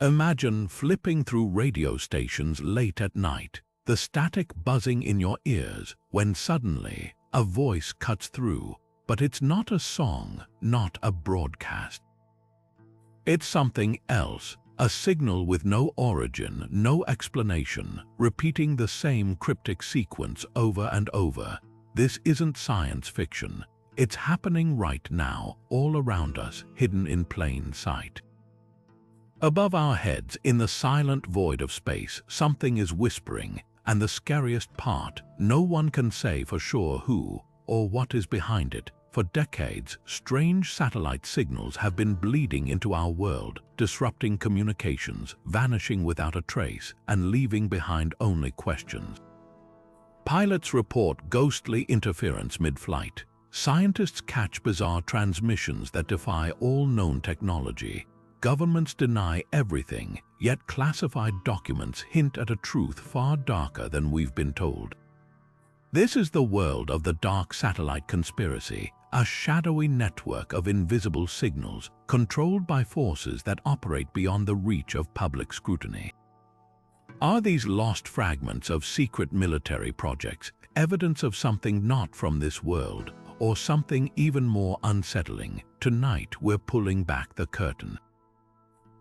Imagine flipping through radio stations late at night, the static buzzing in your ears, when suddenly a voice cuts through, but it's not a song, not a broadcast. It's something else, a signal with no origin, no explanation, repeating the same cryptic sequence over and over. This isn't science fiction. It's happening right now, all around us, hidden in plain sight. Above our heads, in the silent void of space, something is whispering, and the scariest part, no one can say for sure who or what is behind it. For decades, strange satellite signals have been bleeding into our world, disrupting communications, vanishing without a trace, and leaving behind only questions. Pilots report ghostly interference mid-flight. Scientists catch bizarre transmissions that defy all known technology. Governments deny everything, yet classified documents hint at a truth far darker than we've been told. This is the world of the dark satellite conspiracy, a shadowy network of invisible signals controlled by forces that operate beyond the reach of public scrutiny. Are these lost fragments of secret military projects evidence of something not from this world, or something even more unsettling? Tonight we're pulling back the curtain.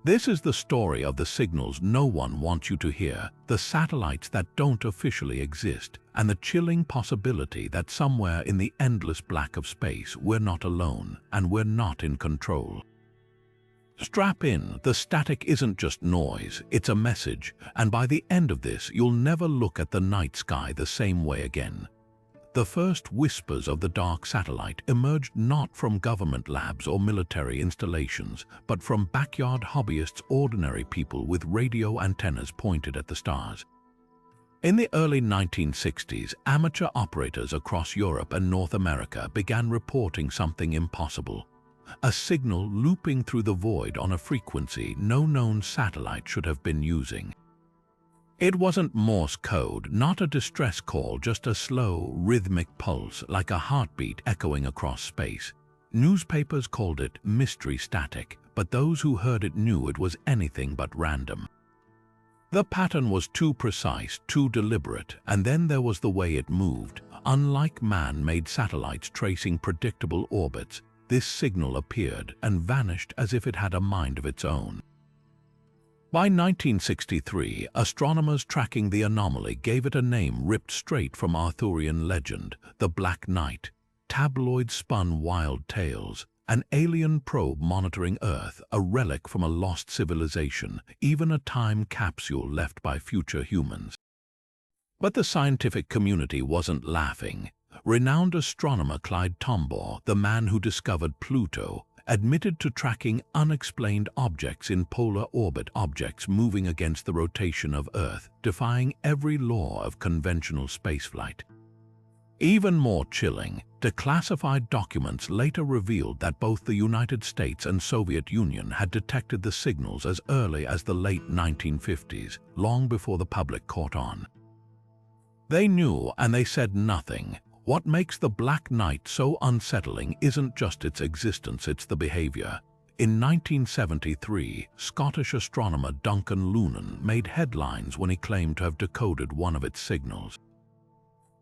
This is the story of the signals no one wants you to hear, the satellites that don't officially exist, and the chilling possibility that somewhere in the endless black of space we're not alone and we're not in control. Strap in, the static isn't just noise, it's a message, and by the end of this you'll never look at the night sky the same way again. The first whispers of the dark satellite emerged not from government labs or military installations, but from backyard hobbyists, ordinary people with radio antennas pointed at the stars. In the early 1960s, amateur operators across Europe and North America began reporting something impossible. A signal looping through the void on a frequency no known satellite should have been using. It wasn't Morse code, not a distress call, just a slow, rhythmic pulse like a heartbeat echoing across space. Newspapers called it mystery static, but those who heard it knew it was anything but random. The pattern was too precise, too deliberate, and then there was the way it moved. Unlike man-made satellites tracing predictable orbits, this signal appeared and vanished as if it had a mind of its own. By 1963, astronomers tracking the anomaly gave it a name ripped straight from Arthurian legend, the Black Knight. Tabloids spun wild tales, an alien probe monitoring Earth, a relic from a lost civilization, even a time capsule left by future humans. But the scientific community wasn't laughing. Renowned astronomer Clyde Tombaugh, the man who discovered Pluto, admitted to tracking unexplained objects in polar orbit, objects moving against the rotation of Earth, defying every law of conventional spaceflight. Even more chilling, declassified documents later revealed that both the United States and Soviet Union had detected the signals as early as the late 1950s, long before the public caught on. They knew and they said nothing. What makes the Black Knight so unsettling isn't just its existence, it's the behavior. In 1973, Scottish astronomer Duncan Loonan made headlines when he claimed to have decoded one of its signals.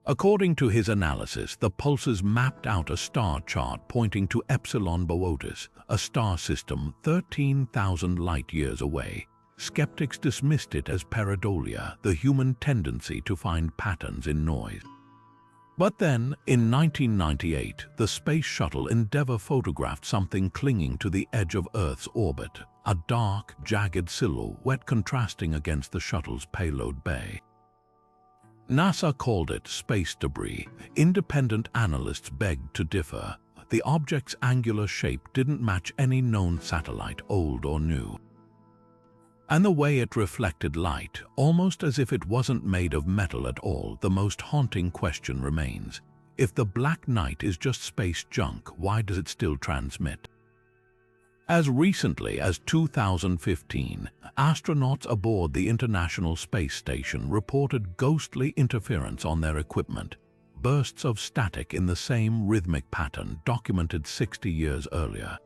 According to his analysis, the pulses mapped out a star chart pointing to Epsilon Boötis, a star system 13,000 light-years away. Skeptics dismissed it as pareidolia, the human tendency to find patterns in noise. But then, in 1998, the space shuttle Endeavour photographed something clinging to the edge of Earth's orbit, a dark, jagged silhouette contrasting against the shuttle's payload bay. NASA called it space debris. Independent analysts begged to differ. The object's angular shape didn't match any known satellite, old or new. And the way it reflected light, almost as if it wasn't made of metal at all. The most haunting question remains. If the Black Knight is just space junk, why does it still transmit? As recently as 2015, astronauts aboard the International Space Station reported ghostly interference on their equipment, bursts of static in the same rhythmic pattern documented 60 years earlier.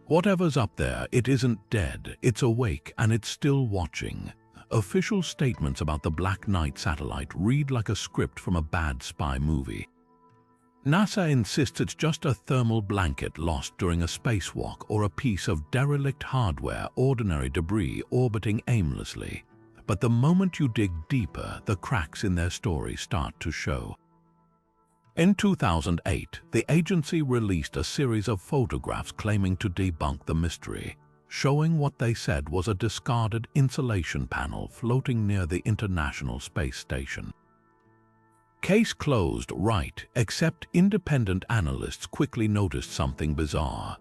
Whatever's up there, it isn't dead, it's awake and it's still watching. Official statements about the Black Knight satellite read like a script from a bad spy movie. NASA insists it's just a thermal blanket lost during a spacewalk or a piece of derelict hardware, ordinary debris orbiting aimlessly. But the moment you dig deeper, the cracks in their story start to show. In 2008, the agency released a series of photographs claiming to debunk the mystery, showing what they said was a discarded insulation panel floating near the International Space Station. Case closed, right, except independent analysts quickly noticed something bizarre.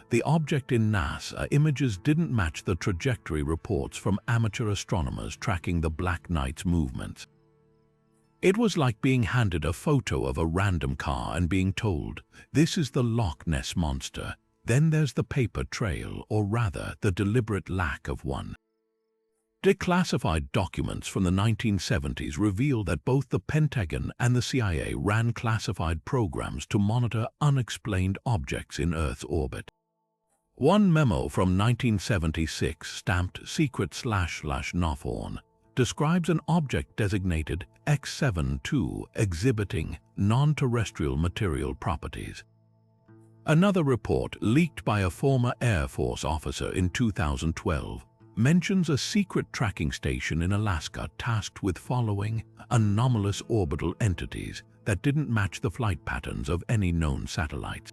The object in NASA images didn't match the trajectory reports from amateur astronomers tracking the Black Knight's movements. It was like being handed a photo of a random car and being told, "This is the Loch Ness Monster." Then there's the paper trail, or rather, the deliberate lack of one. Declassified documents from the 1970s reveal that both the Pentagon and the CIA ran classified programs to monitor unexplained objects in Earth's orbit. One memo from 1976, stamped secret/NOFORN, describes an object designated X72 exhibiting non-terrestrial material properties. Another report, leaked by a former Air Force officer in 2012, mentions a secret tracking station in Alaska tasked with following anomalous orbital entities that didn't match the flight patterns of any known satellites.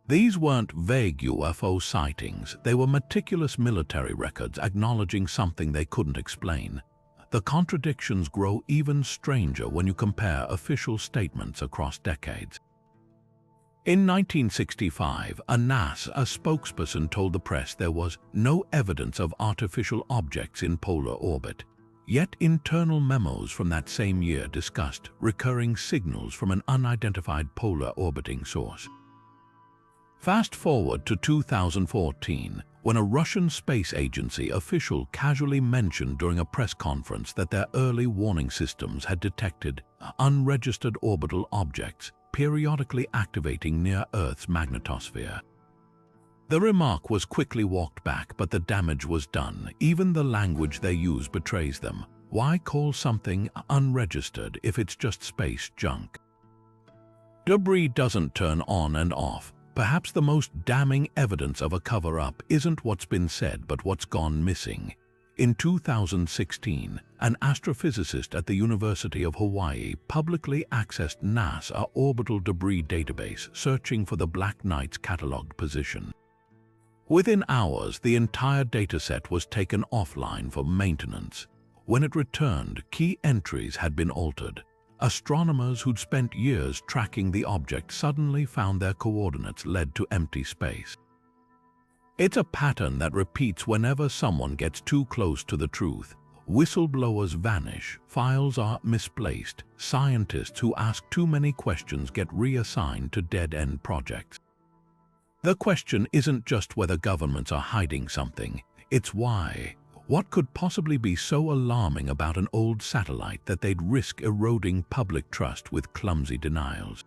These weren't vague UFO sightings, they were meticulous military records acknowledging something they couldn't explain. The contradictions grow even stranger when you compare official statements across decades. In 1965, a NASA spokesperson told the press there was no evidence of artificial objects in polar orbit. Yet internal memos from that same year discussed recurring signals from an unidentified polar orbiting source. Fast forward to 2014, when a Russian space agency official casually mentioned during a press conference that their early warning systems had detected unregistered orbital objects periodically activating near Earth's magnetosphere. The remark was quickly walked back, but the damage was done. Even the language they use betrays them. Why call something unregistered if it's just space junk? Debris doesn't turn on and off. Perhaps the most damning evidence of a cover-up isn't what's been said, but what's gone missing. In 2016, an astrophysicist at the University of Hawaii publicly accessed NASA orbital debris database searching for the Black Knight's catalogued position. Within hours, the entire dataset was taken offline for maintenance. When it returned, key entries had been altered. Astronomers who'd spent years tracking the object suddenly found their coordinates led to empty space. It's a pattern that repeats whenever someone gets too close to the truth. Whistleblowers vanish, files are misplaced, scientists who ask too many questions get reassigned to dead-end projects. The question isn't just whether governments are hiding something, it's why. What could possibly be so alarming about an old satellite that they'd risk eroding public trust with clumsy denials?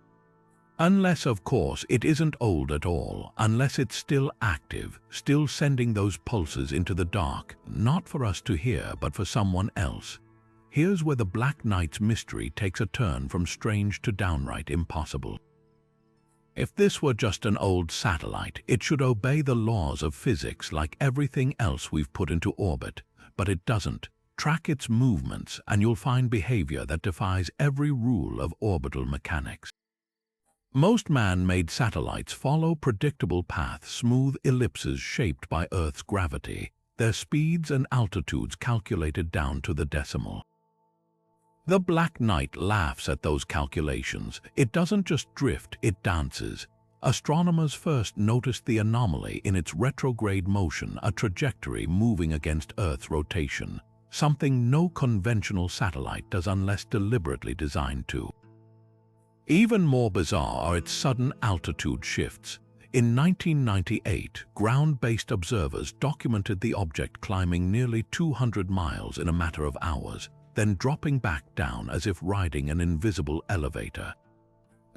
Unless, of course, it isn't old at all, unless it's still active, still sending those pulses into the dark, not for us to hear, but for someone else. Here's where the Black Knight's mystery takes a turn from strange to downright impossible. If this were just an old satellite, it should obey the laws of physics like everything else we've put into orbit, but it doesn't. Track its movements and you'll find behavior that defies every rule of orbital mechanics. Most man-made satellites follow predictable paths, smooth ellipses shaped by Earth's gravity, their speeds and altitudes calculated down to the decimal. The Black Knight laughs at those calculations. It doesn't just drift, it dances. Astronomers first noticed the anomaly in its retrograde motion, a trajectory moving against Earth's rotation, something no conventional satellite does unless deliberately designed to. Even more bizarre are its sudden altitude shifts. In 1998, ground-based observers documented the object climbing nearly 200 miles in a matter of hours, then dropping back down as if riding an invisible elevator.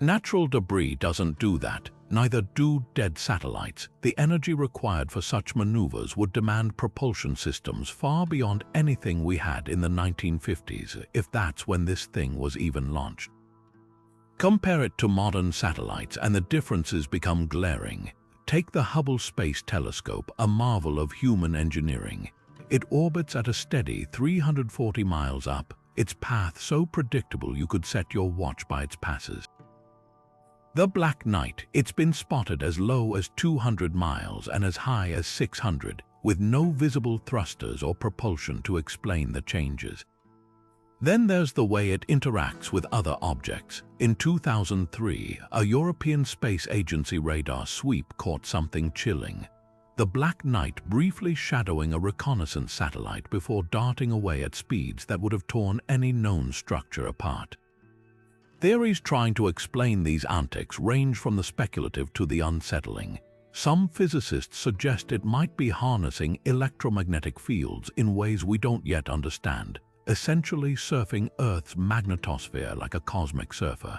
Natural debris doesn't do that, neither do dead satellites. The energy required for such maneuvers would demand propulsion systems far beyond anything we had in the 1950s, if that's when this thing was even launched. Compare it to modern satellites and the differences become glaring. Take the Hubble Space Telescope, a marvel of human engineering. It orbits at a steady 340 miles up, its path so predictable you could set your watch by its passes. The Black Knight, it's been spotted as low as 200 miles and as high as 600, with no visible thrusters or propulsion to explain the changes. Then there's the way it interacts with other objects. In 2003, a European Space Agency radar sweep caught something chilling. The Black Knight briefly shadowing a reconnaissance satellite before darting away at speeds that would have torn any known structure apart. Theories trying to explain these antics range from the speculative to the unsettling. Some physicists suggest it might be harnessing electromagnetic fields in ways we don't yet understand, essentially surfing Earth's magnetosphere like a cosmic surfer.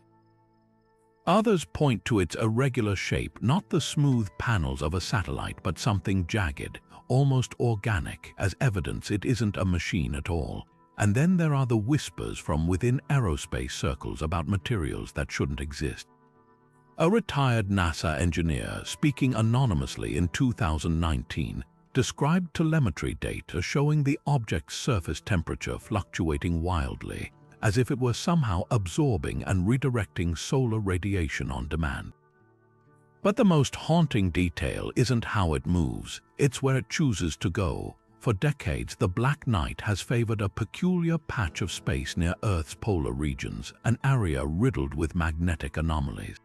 Others point to its irregular shape, not the smooth panels of a satellite, but something jagged, almost organic, as evidence it isn't a machine at all. And then there are the whispers from within aerospace circles about materials that shouldn't exist. A retired NASA engineer, speaking anonymously in 2019, described telemetry data showing the object's surface temperature fluctuating wildly, as if it were somehow absorbing and redirecting solar radiation on demand. But the most haunting detail isn't how it moves, it's where it chooses to go. For decades, the Black Knight has favored a peculiar patch of space near Earth's polar regions, an area riddled with magnetic anomalies.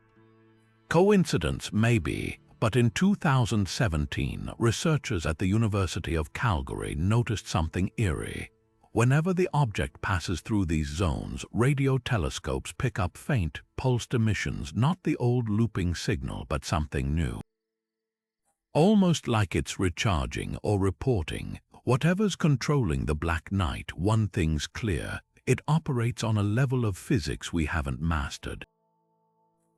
Coincidence, maybe, but in 2017, researchers at the University of Calgary noticed something eerie. Whenever the object passes through these zones, radio telescopes pick up faint, pulsed emissions, not the old looping signal, but something new. Almost like it's recharging or reporting. Whatever's controlling the Black Knight, one thing's clear: it operates on a level of physics we haven't mastered.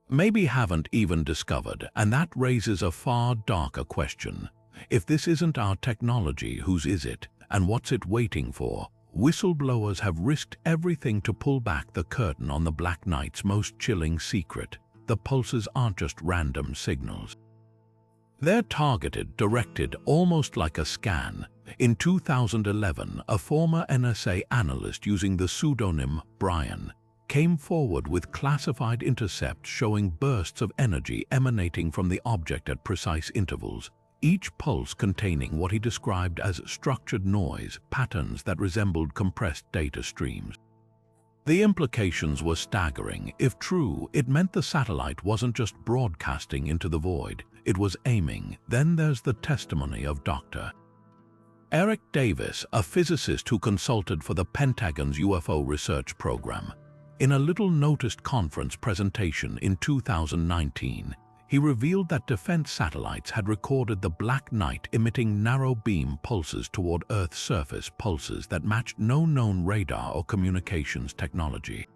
Maybe haven't even discovered, and that raises a far darker question. If this isn't our technology, whose is it, and what's it waiting for? Whistleblowers have risked everything to pull back the curtain on the Black Knight's most chilling secret. The pulses aren't just random signals. They're targeted, directed, almost like a scan. In 2011, a former NSA analyst using the pseudonym Brian came forward with classified intercepts showing bursts of energy emanating from the object at precise intervals, each pulse containing what he described as structured noise, patterns that resembled compressed data streams. The implications were staggering. If true, it meant the satellite wasn't just broadcasting into the void, it was aiming. Then there's the testimony of Dr. Eric Davis, a physicist who consulted for the Pentagon's UFO research program. In a little-noticed conference presentation in 2019, he revealed that defense satellites had recorded the Black Knight emitting narrow-beam pulses toward Earth's surface, pulses that matched no known radar or communications technology.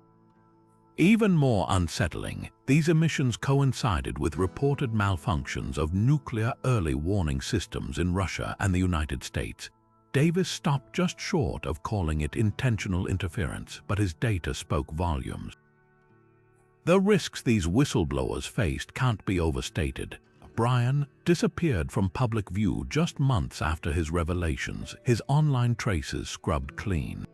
Even more unsettling, these emissions coincided with reported malfunctions of nuclear early warning systems in Russia and the United States. Davis stopped just short of calling it intentional interference, but his data spoke volumes. The risks these whistleblowers faced can't be overstated. Brian disappeared from public view just months after his revelations, his online traces scrubbed clean.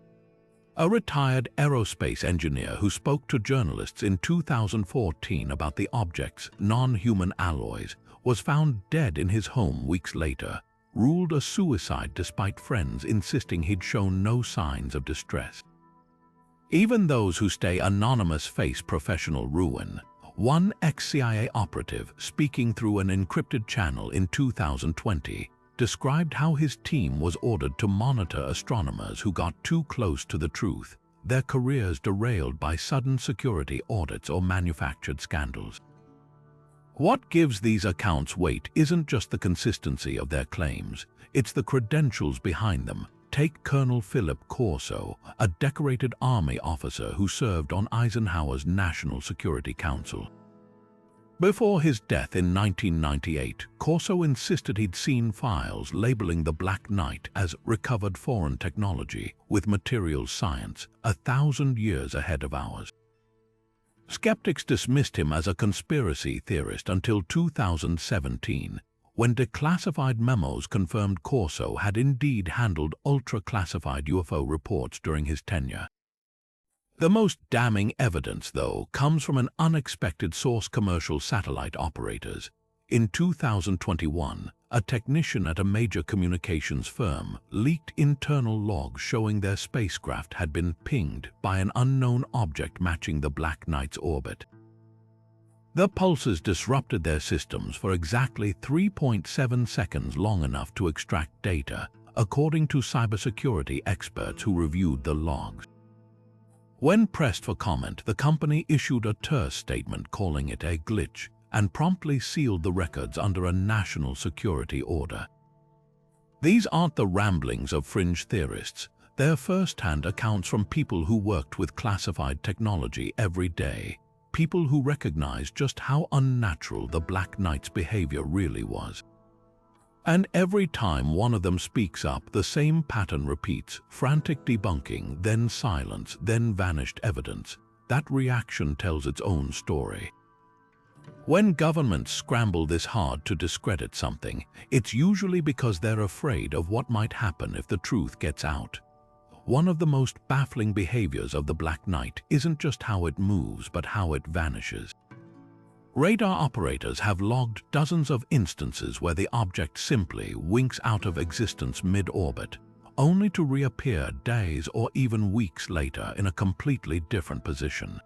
A retired aerospace engineer who spoke to journalists in 2014 about the object's non-human alloys was found dead in his home weeks later, ruled a suicide despite friends insisting he'd shown no signs of distress. Even those who stay anonymous face professional ruin. One ex-CIA operative, speaking through an encrypted channel in 2020, described how his team was ordered to monitor astronomers who got too close to the truth, their careers derailed by sudden security audits or manufactured scandals. What gives these accounts weight isn't just the consistency of their claims, it's the credentials behind them. Take Colonel Philip Corso, a decorated Army officer who served on Eisenhower's National Security Council. Before his death in 1998, Corso insisted he'd seen files labeling the Black Knight as recovered foreign technology with materials science 1,000 years ahead of ours. Skeptics dismissed him as a conspiracy theorist until 2017, when declassified memos confirmed Corso had indeed handled ultra-classified UFO reports during his tenure. The most damning evidence, though, comes from an unexpected source: commercial satellite operators. In 2021, a technician at a major communications firm leaked internal logs showing their spacecraft had been pinged by an unknown object matching the Black Knight's orbit. The pulses disrupted their systems for exactly 3.7 seconds, long enough to extract data, according to cybersecurity experts who reviewed the logs. When pressed for comment, the company issued a terse statement calling it a glitch and promptly sealed the records under a national security order. These aren't the ramblings of fringe theorists. They're first-hand accounts from people who worked with classified technology every day, people who recognized just how unnatural the Black Knight's behavior really was. And every time one of them speaks up, the same pattern repeats: frantic debunking, then silence, then vanished evidence. That reaction tells its own story. When governments scramble this hard to discredit something, it's usually because they're afraid of what might happen if the truth gets out. One of the most baffling behaviors of the Black Knight isn't just how it moves, but how it vanishes. Radar operators have logged dozens of instances where the object simply winks out of existence mid-orbit, only to reappear days or even weeks later in a completely different position.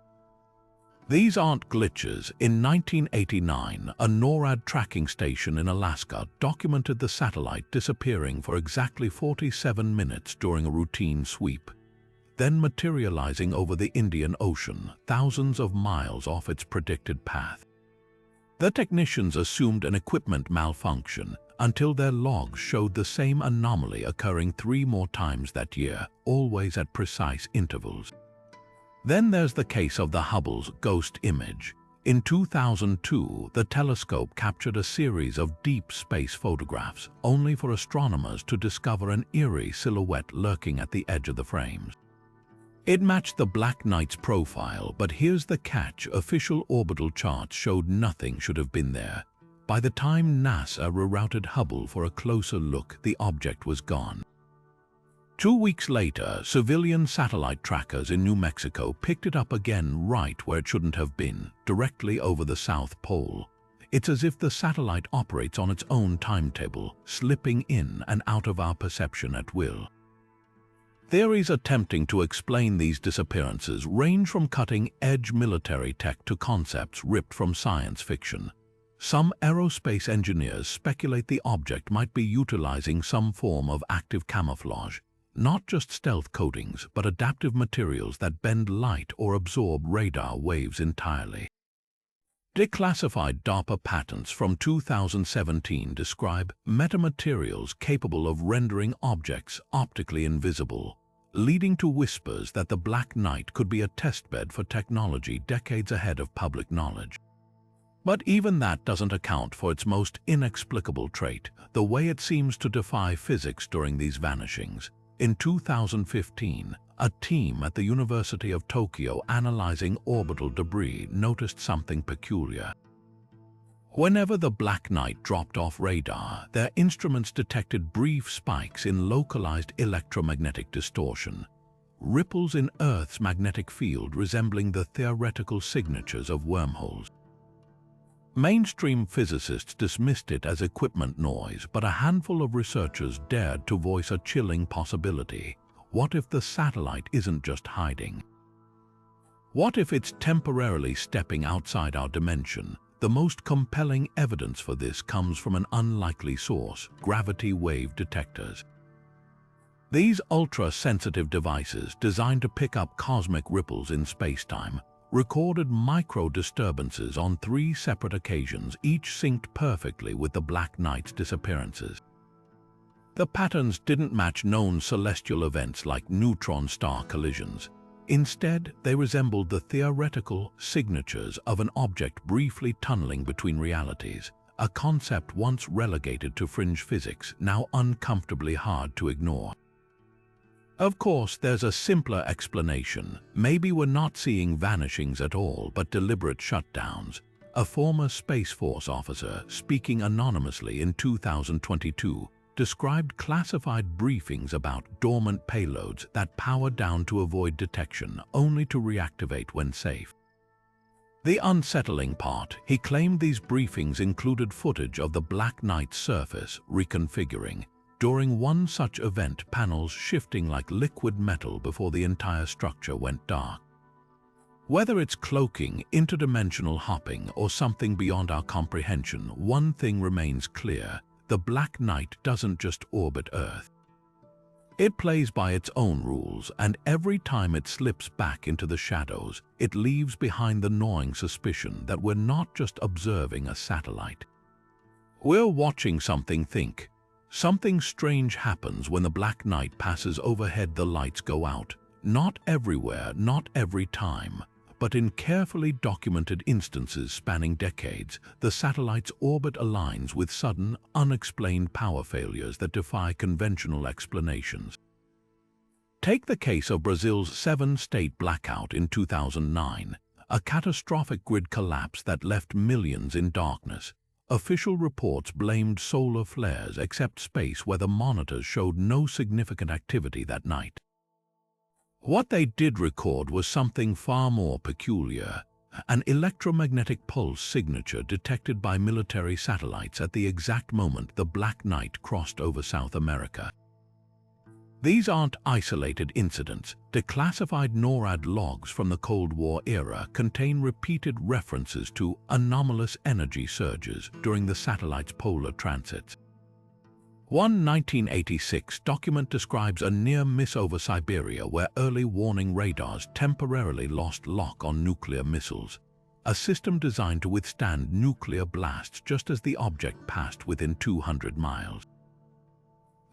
These aren't glitches. In 1989, a NORAD tracking station in Alaska documented the satellite disappearing for exactly 47 minutes during a routine sweep, then materializing over the Indian Ocean, thousands of miles off its predicted path. The technicians assumed an equipment malfunction until their logs showed the same anomaly occurring 3 more times that year, always at precise intervals. Then there's the case of the Hubble's ghost image. In 2002, the telescope captured a series of deep space photographs, only for astronomers to discover an eerie silhouette lurking at the edge of the frames. It matched the Black Knight's profile, but here's the catch: official orbital charts showed nothing should have been there. By the time NASA rerouted Hubble for a closer look, the object was gone. 2 weeks later, civilian satellite trackers in New Mexico picked it up again, right where it shouldn't have been, directly over the South Pole. It's as if the satellite operates on its own timetable, slipping in and out of our perception at will. Theories attempting to explain these disappearances range from cutting-edge military tech to concepts ripped from science fiction. Some aerospace engineers speculate the object might be utilizing some form of active camouflage, not just stealth coatings, but adaptive materials that bend light or absorb radar waves entirely. Declassified DARPA patents from 2017 describe metamaterials capable of rendering objects optically invisible, leading to whispers that the Black Knight could be a testbed for technology decades ahead of public knowledge. But even that doesn't account for its most inexplicable trait: the way it seems to defy physics during these vanishings. In 2015, a team at the University of Tokyo analyzing orbital debris noticed something peculiar. Whenever the Black Knight dropped off radar, their instruments detected brief spikes in localized electromagnetic distortion, ripples in Earth's magnetic field resembling the theoretical signatures of wormholes. Mainstream physicists dismissed it as equipment noise, but a handful of researchers dared to voice a chilling possibility. What if the satellite isn't just hiding? What if it's temporarily stepping outside our dimension? The most compelling evidence for this comes from an unlikely source: gravity wave detectors. These ultra-sensitive devices, designed to pick up cosmic ripples in space-time, recorded micro-disturbances on 3 separate occasions, each synced perfectly with the Black Knight's disappearances. The patterns didn't match known celestial events like neutron star collisions. Instead, they resembled the theoretical signatures of an object briefly tunneling between realities, a concept once relegated to fringe physics, now uncomfortably hard to ignore. Of course, there's a simpler explanation. Maybe we're not seeing vanishings at all, but deliberate shutdowns. A former Space Force officer, speaking anonymously in 2022, described classified briefings about dormant payloads that power down to avoid detection, only to reactivate when safe. The unsettling part, he claimed these briefings included footage of the Black Knight's surface reconfiguring. During one such event, panels shifting like liquid metal before the entire structure went dark. Whether it's cloaking, interdimensional hopping, or something beyond our comprehension, one thing remains clear: the Black Knight doesn't just orbit Earth. It plays by its own rules, and every time it slips back into the shadows, it leaves behind the gnawing suspicion that we're not just observing a satellite. We're watching something think. Something strange happens when the Black Knight passes overhead. The lights go out. Not everywhere, not every time, but in carefully documented instances spanning decades, the satellite's orbit aligns with sudden, unexplained power failures that defy conventional explanations. Take the case of Brazil's 7-state blackout in 2009, a catastrophic grid collapse that left millions in darkness. Official reports blamed solar flares, except space weather monitors showed no significant activity that night. What they did record was something far more peculiar: an electromagnetic pulse signature detected by military satellites at the exact moment the Black Knight crossed over South America. These aren't isolated incidents. Declassified NORAD logs from the Cold War era contain repeated references to anomalous energy surges during the satellite's polar transits. One 1986 document describes a near miss over Siberia where early warning radars temporarily lost lock on nuclear missiles, a system designed to withstand nuclear blasts just as the object passed within 200 miles.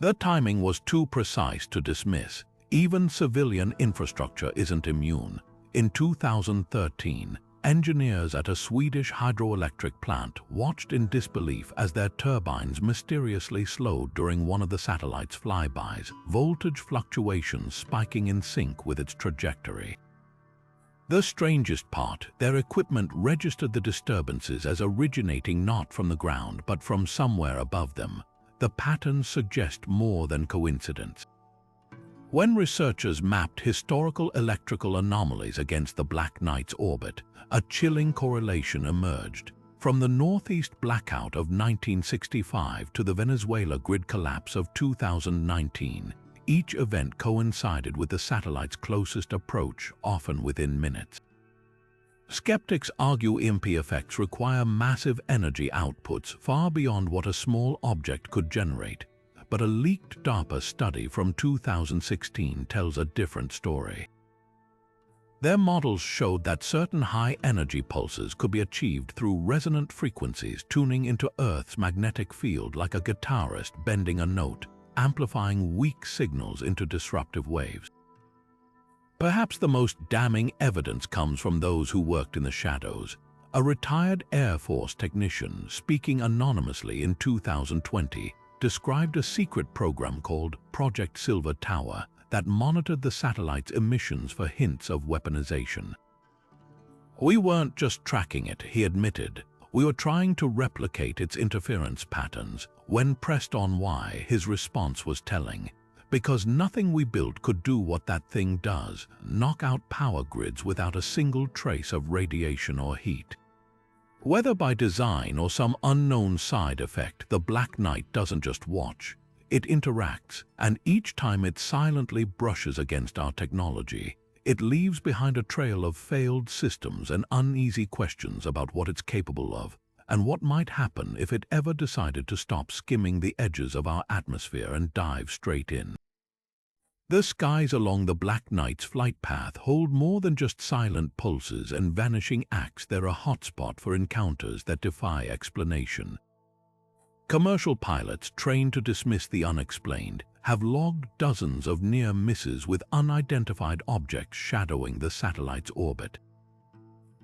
The timing was too precise to dismiss. Even civilian infrastructure isn't immune. In 2013, engineers at a Swedish hydroelectric plant watched in disbelief as their turbines mysteriously slowed during one of the satellite's flybys, voltage fluctuations spiking in sync with its trajectory. The strangest part, their equipment registered the disturbances as originating not from the ground but from somewhere above them. The patterns suggest more than coincidence. When researchers mapped historical electrical anomalies against the Black Knight's orbit, a chilling correlation emerged. From the Northeast blackout of 1965 to the Venezuela grid collapse of 2019, each event coincided with the satellite's closest approach, often within minutes. Skeptics argue EMP effects require massive energy outputs far beyond what a small object could generate, but a leaked DARPA study from 2016 tells a different story. Their models showed that certain high-energy pulses could be achieved through resonant frequencies tuning into Earth's magnetic field like a guitarist bending a note, amplifying weak signals into disruptive waves. Perhaps the most damning evidence comes from those who worked in the shadows. A retired Air Force technician, speaking anonymously in 2020, described a secret program called Project Silver Tower that monitored the satellite's emissions for hints of weaponization. "We weren't just tracking it," he admitted. "We were trying to replicate its interference patterns." When pressed on why, his response was telling. "Because nothing we built could do what that thing does, knock out power grids without a single trace of radiation or heat." Whether by design or some unknown side effect, the Black Knight doesn't just watch. It interacts, and each time it silently brushes against our technology, it leaves behind a trail of failed systems and uneasy questions about what it's capable of, and what might happen if it ever decided to stop skimming the edges of our atmosphere and dive straight in. The skies along the Black Knight's flight path hold more than just silent pulses and vanishing acts. They're a hotspot for encounters that defy explanation. Commercial pilots trained to dismiss the unexplained, have logged dozens of near misses with unidentified objects shadowing the satellite's orbit.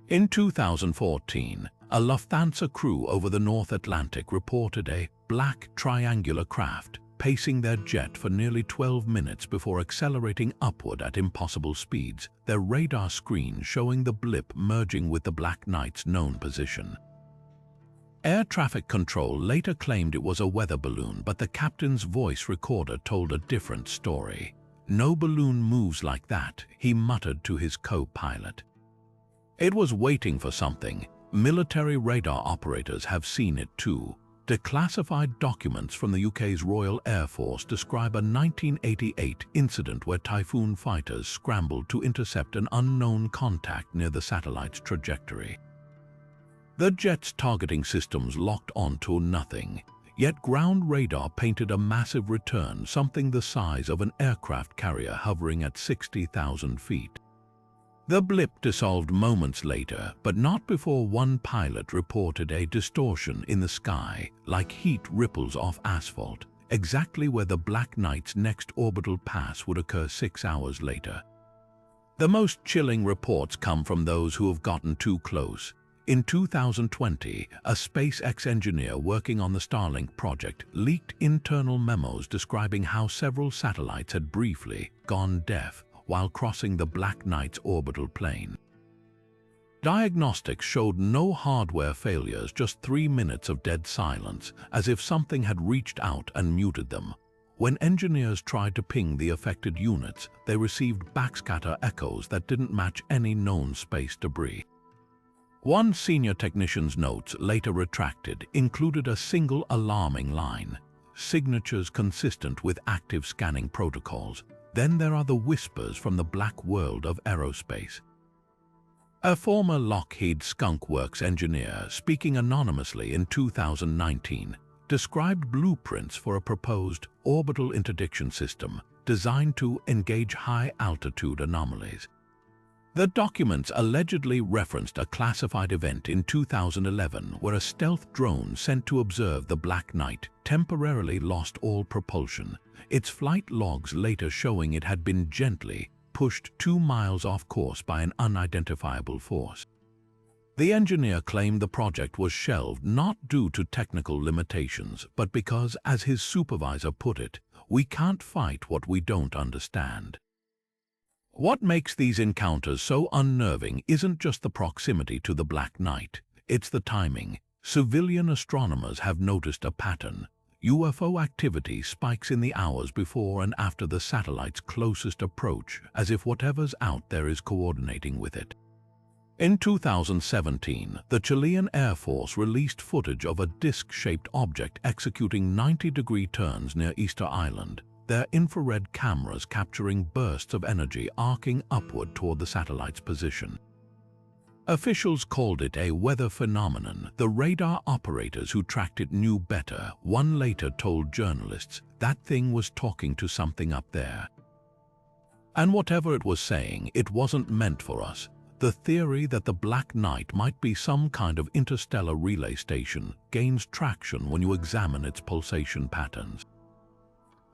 In 2014, a Lufthansa crew over the North Atlantic reported a black triangular craft pacing their jet for nearly 12 minutes before accelerating upward at impossible speeds, their radar screen showing the blip merging with the Black Knight's known position. Air traffic control later claimed it was a weather balloon, but the captain's voice recorder told a different story. "No balloon moves like that," he muttered to his co-pilot. It was waiting for something. Military radar operators have seen it too. Declassified documents from the UK's Royal Air Force describe a 1988 incident where Typhoon fighters scrambled to intercept an unknown contact near the satellite's trajectory. The jet's targeting systems locked onto nothing, yet ground radar painted a massive return, something the size of an aircraft carrier hovering at 60,000 feet. The blip dissolved moments later, but not before one pilot reported a distortion in the sky, like heat ripples off asphalt, exactly where the Black Knight's next orbital pass would occur 6 hours later. The most chilling reports come from those who have gotten too close. In 2020, a SpaceX engineer working on the Starlink project leaked internal memos describing how several satellites had briefly gone deaf while crossing the Black Knight's orbital plane. Diagnostics showed no hardware failures, just 3 minutes of dead silence, as if something had reached out and muted them. When engineers tried to ping the affected units, they received backscatter echoes that didn't match any known space debris. One senior technician's notes, later retracted, included a single alarming line: "Signatures consistent with active scanning protocols." Then there are the whispers from the black world of aerospace. A former Lockheed Skunk Works engineer, speaking anonymously in 2019, described blueprints for a proposed orbital interdiction system designed to engage high-altitude anomalies. The documents allegedly referenced a classified event in 2011 where a stealth drone sent to observe the Black Knight temporarily lost all propulsion, its flight logs later showing it had been gently pushed 2 miles off course by an unidentifiable force. The engineer claimed the project was shelved not due to technical limitations, but because, as his supervisor put it, "We can't fight what we don't understand." What makes these encounters so unnerving isn't just the proximity to the Black Knight, it's the timing. Civilian astronomers have noticed a pattern. UFO activity spikes in the hours before and after the satellite's closest approach, as if whatever's out there is coordinating with it. In 2017, the Chilean Air Force released footage of a disc-shaped object executing 90-degree turns near Easter Island, their infrared cameras capturing bursts of energy arcing upward toward the satellite's position. Officials called it a weather phenomenon. The radar operators who tracked it knew better. One later told journalists that thing was talking to something up there. And whatever it was saying, it wasn't meant for us. The theory that the Black Knight might be some kind of interstellar relay station gains traction when you examine its pulsation patterns.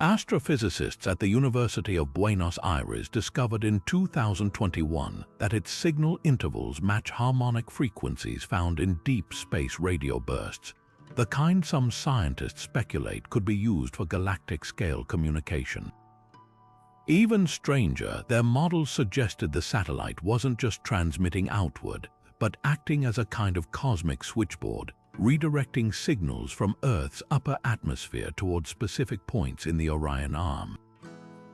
Astrophysicists at the University of Buenos Aires discovered in 2021 that its signal intervals match harmonic frequencies found in deep space radio bursts, the kind some scientists speculate could be used for galactic-scale communication. Even stranger, their models suggested the satellite wasn't just transmitting outward, but acting as a kind of cosmic switchboard, redirecting signals from Earth's upper atmosphere towards specific points in the Orion Arm.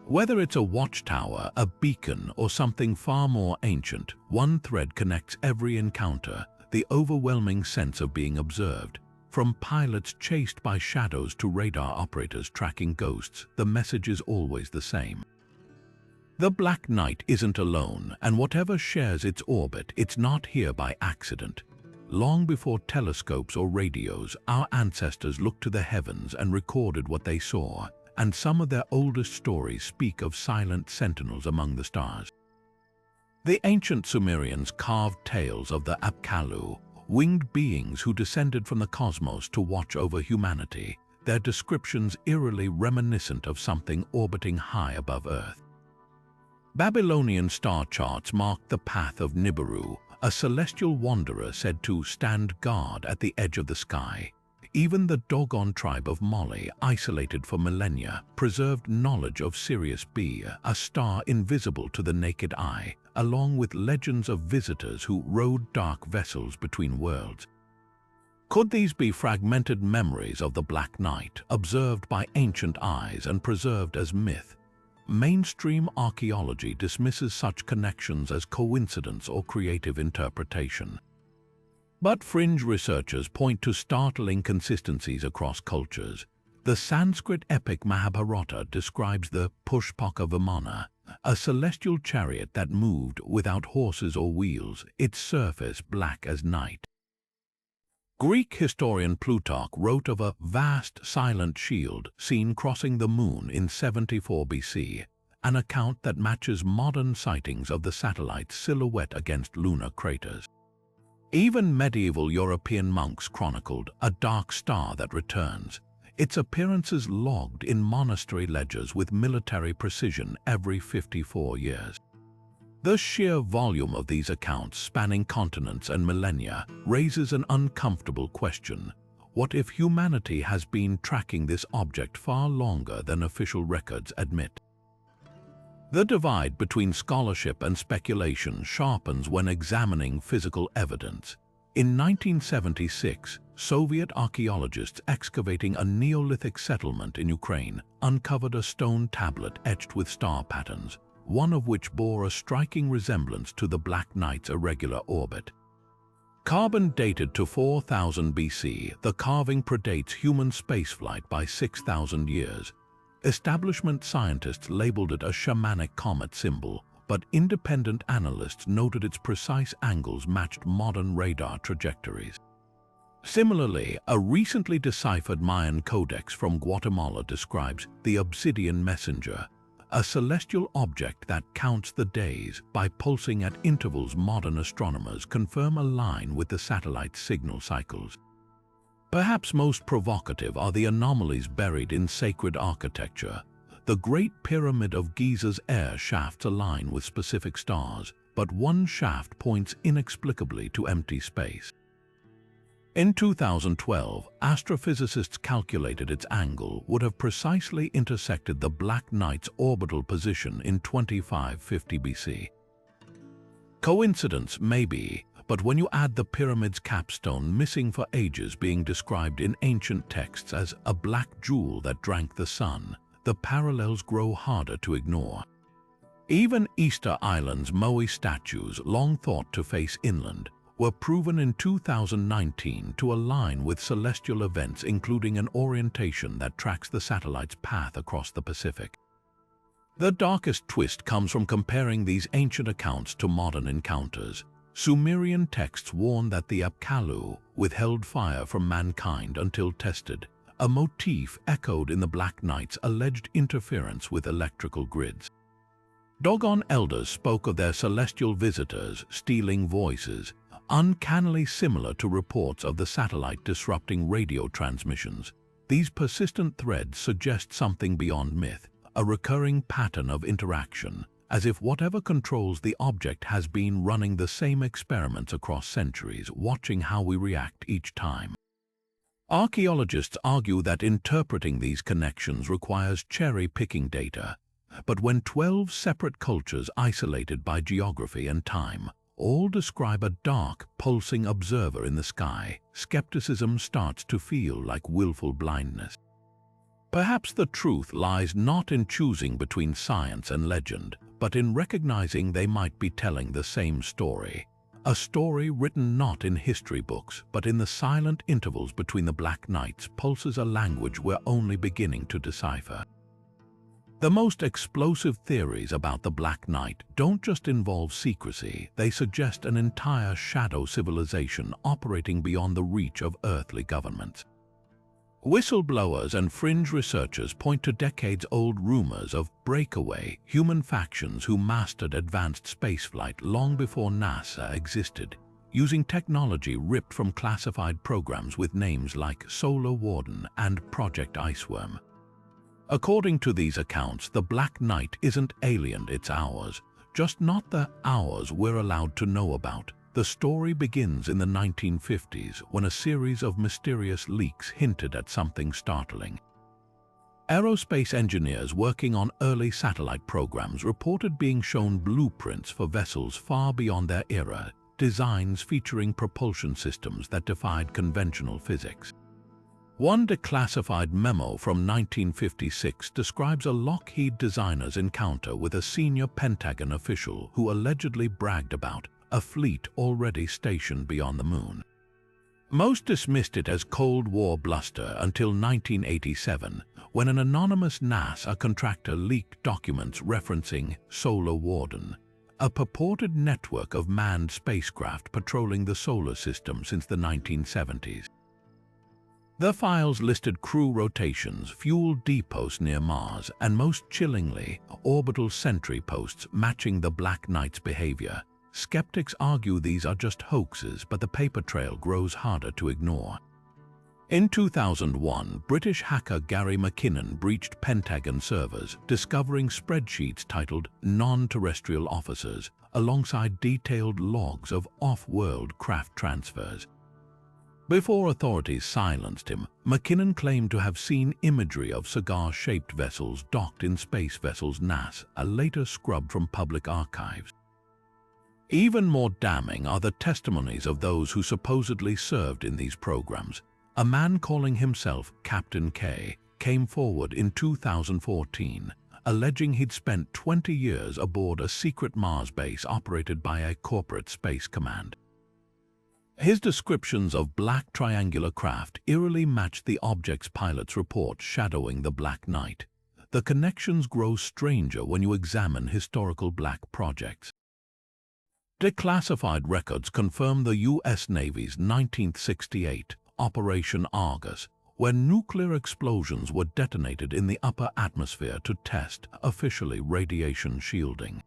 Whether it's a watchtower, a beacon, or something far more ancient, one thread connects every encounter: the overwhelming sense of being observed. From pilots chased by shadows to radar operators tracking ghosts, the message is always the same. The Black Knight isn't alone, and whatever shares its orbit, it's not here by accident. Long before telescopes or radios, our ancestors looked to the heavens and recorded what they saw, and some of their oldest stories speak of silent sentinels among the stars. The ancient Sumerians carved tales of the Apkallu, winged beings who descended from the cosmos to watch over humanity. their descriptions eerily reminiscent of something orbiting high above Earth. Babylonian star charts marked the path of Nibiru, a celestial wanderer said to stand guard at the edge of the sky. Even the Dogon tribe of Mali, isolated for millennia, preserved knowledge of Sirius B, a star invisible to the naked eye, along with legends of visitors who rode dark vessels between worlds. Could these be fragmented memories of the Black Night, observed by ancient eyes and preserved as myth? Mainstream archaeology dismisses such connections as coincidence or creative interpretation. But fringe researchers point to startling consistencies across cultures. The Sanskrit epic Mahabharata describes the Pushpaka Vimana, a celestial chariot that moved without horses or wheels, its surface black as night. Greek historian Plutarch wrote of a vast silent shield seen crossing the moon in 74 BC, an account that matches modern sightings of the satellite's silhouette against lunar craters. Even medieval European monks chronicled a dark star that returns, its appearances logged in monastery ledgers with military precision every 54 years. The sheer volume of these accounts, spanning continents and millennia, raises an uncomfortable question. What if humanity has been tracking this object far longer than official records admit? The divide between scholarship and speculation sharpens when examining physical evidence. In 1976, Soviet archaeologists excavating a Neolithic settlement in Ukraine uncovered a stone tablet etched with star patterns, one of which bore a striking resemblance to the Black Knight's irregular orbit. Carbon dated to 4000 BC, the carving predates human spaceflight by 6,000 years. Establishment scientists labeled it a shamanic comet symbol, but independent analysts noted its precise angles matched modern radar trajectories. Similarly, a recently deciphered Mayan codex from Guatemala describes the obsidian messenger, a celestial object that counts the days by pulsing at intervals modern astronomers confirm align with the satellite's signal cycles. Perhaps most provocative are the anomalies buried in sacred architecture. The Great Pyramid of Giza's air shafts align with specific stars, but one shaft points inexplicably to empty space. In 2012, astrophysicists calculated its angle would have precisely intersected the Black Knight's orbital position in 2550 BC. Coincidence, maybe, but when you add the pyramid's capstone missing for ages being described in ancient texts as a black jewel that drank the sun, the parallels grow harder to ignore. Even Easter Island's Moai statues, long thought to face inland, were proven in 2019 to align with celestial events, including an orientation that tracks the satellite's path across the Pacific. The darkest twist comes from comparing these ancient accounts to modern encounters. Sumerian texts warn that the Apkallu withheld fire from mankind until tested, a motif echoed in the Black Knight's alleged interference with electrical grids. Dogon elders spoke of their celestial visitors stealing voices, uncannily similar to reports of the satellite disrupting radio transmissions. These persistent threads suggest something beyond myth, a recurring pattern of interaction, as if whatever controls the object has been running the same experiments across centuries, watching how we react each time. Archaeologists argue that interpreting these connections requires cherry-picking data, but when 12 separate cultures isolated by geography and time all describe a dark, pulsing observer in the sky, skepticism starts to feel like willful blindness. Perhaps the truth lies not in choosing between science and legend, but in recognizing they might be telling the same story. A story written not in history books, but in the silent intervals between the Black Nights pulses a language we're only beginning to decipher. The most explosive theories about the Black Night don't just involve secrecy, they suggest an entire shadow civilization operating beyond the reach of earthly governments. Whistleblowers and fringe researchers point to decades-old rumors of breakaway human factions who mastered advanced spaceflight long before NASA existed. using technology ripped from classified programs with names like Solar Warden and Project Iceworm. According to these accounts, the Black Knight isn't alien, it's ours, just not the ours we're allowed to know about. The story begins in the 1950s when a series of mysterious leaks hinted at something startling. Aerospace engineers working on early satellite programs reported being shown blueprints for vessels far beyond their era, designs featuring propulsion systems that defied conventional physics. One declassified memo from 1956 describes a Lockheed designer's encounter with a senior Pentagon official who allegedly bragged about a fleet already stationed beyond the moon. Most dismissed it as Cold War bluster until 1987, when an anonymous NASA contractor leaked documents referencing Solar Warden, a purported network of manned spacecraft patrolling the solar system since the 1970s. The files listed crew rotations, fuel depots near Mars, and most chillingly, orbital sentry posts matching the Black Knight's behavior. Skeptics argue these are just hoaxes, but the paper trail grows harder to ignore. In 2001, British hacker Gary McKinnon breached Pentagon servers, discovering spreadsheets titled Non-Terrestrial Officers, alongside detailed logs of off-world craft transfers. Before authorities silenced him, McKinnon claimed to have seen imagery of cigar-shaped vessels docked in space vessels NASA, later scrubbed from public archives. Even more damning are the testimonies of those who supposedly served in these programs. A man calling himself Captain K came forward in 2014, alleging he'd spent 20 years aboard a secret Mars base operated by a corporate space command. His descriptions of black triangular craft eerily matched the object's pilot's report shadowing the Black Knight. The connections grow stranger when you examine historical black projects. Declassified records confirm the U.S. Navy's 1968 Operation Argus, where nuclear explosions were detonated in the upper atmosphere to test, officially, radiation shielding.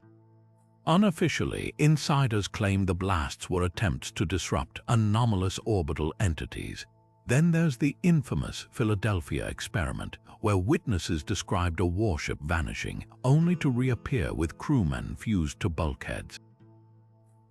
Unofficially, insiders claim the blasts were attempts to disrupt anomalous orbital entities. Then there's the infamous Philadelphia experiment, where witnesses described a warship vanishing, only to reappear with crewmen fused to bulkheads.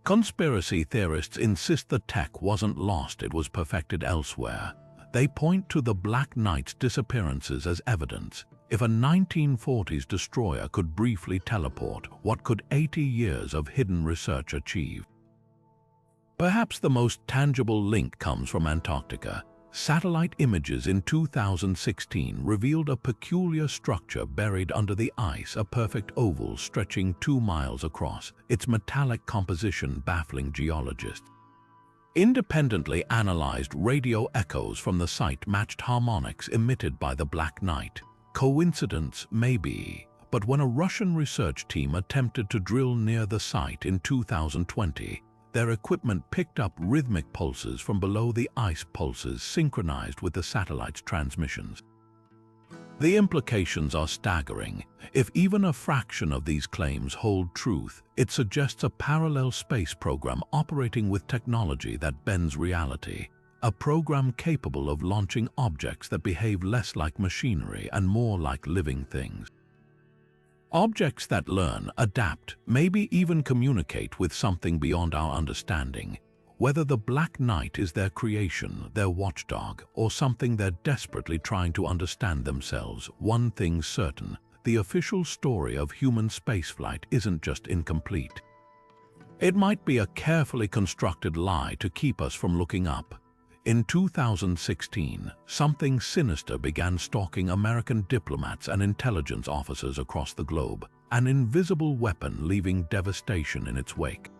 Conspiracy theorists insist the tech wasn't lost, it was perfected elsewhere. They point to the Black Knight's disappearances as evidence. If a 1940s destroyer could briefly teleport, what could 80 years of hidden research achieve? Perhaps the most tangible link comes from Antarctica. Satellite images in 2016 revealed a peculiar structure buried under the ice, a perfect oval stretching 2 miles across, its metallic composition baffling geologists. Independently analyzed radio echoes from the site matched harmonics emitted by the Black Knight. Coincidence? Maybe, but when a Russian research team attempted to drill near the site in 2020, their equipment picked up rhythmic pulses from below the ice, pulses synchronized with the satellite's transmissions. The implications are staggering. If even a fraction of these claims hold truth, it suggests a parallel space program operating with technology that bends reality, a program capable of launching objects that behave less like machinery and more like living things. Objects that learn, adapt, maybe even communicate with something beyond our understanding. Whether the Black Knight is their creation, their watchdog, or something they're desperately trying to understand themselves, one thing's certain: the official story of human spaceflight isn't just incomplete. It might be a carefully constructed lie to keep us from looking up. In 2016, something sinister began stalking American diplomats and intelligence officers across the globe, an invisible weapon leaving devastation in its wake.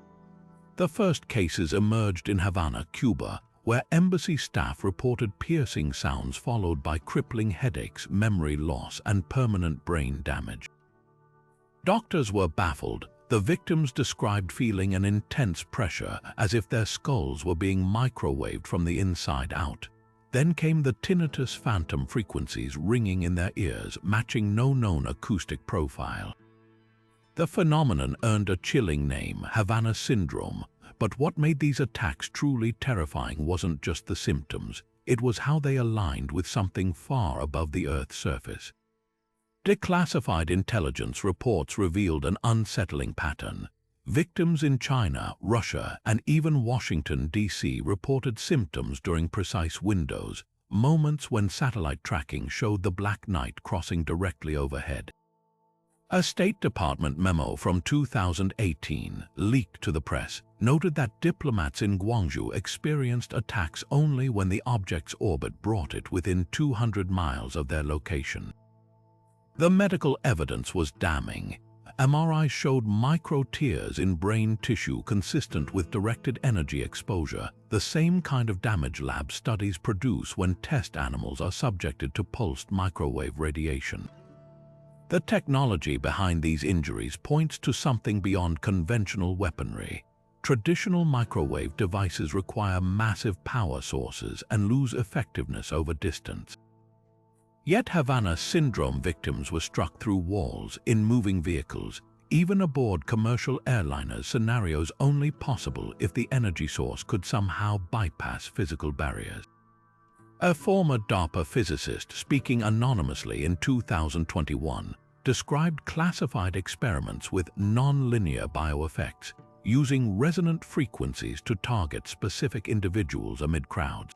The first cases emerged in Havana, Cuba, where embassy staff reported piercing sounds followed by crippling headaches, memory loss, and permanent brain damage. Doctors were baffled. The victims described feeling an intense pressure, as if their skulls were being microwaved from the inside out. Then came the tinnitus, phantom frequencies ringing in their ears, matching no known acoustic profile. The phenomenon earned a chilling name, Havana Syndrome, But what made these attacks truly terrifying wasn't just the symptoms, it was how they aligned with something far above the Earth's surface. Declassified intelligence reports revealed an unsettling pattern. Victims in China, Russia, and even Washington, D.C. reported symptoms during precise windows, moments when satellite tracking showed the black night crossing directly overhead. A State Department memo from 2018, leaked to the press, noted that diplomats in Guangzhou experienced attacks only when the object's orbit brought it within 200 miles of their location. The medical evidence was damning. MRIs showed micro-tears in brain tissue consistent with directed energy exposure, the same kind of damage lab studies produce when test animals are subjected to pulsed microwave radiation. The technology behind these injuries points to something beyond conventional weaponry. Traditional microwave devices require massive power sources and lose effectiveness over distance. Yet Havana syndrome victims were struck through walls, in moving vehicles, even aboard commercial airliners, scenarios only possible if the energy source could somehow bypass physical barriers. A former DARPA physicist speaking anonymously in 2021 described classified experiments with non-linear bioeffects, using resonant frequencies to target specific individuals amid crowds.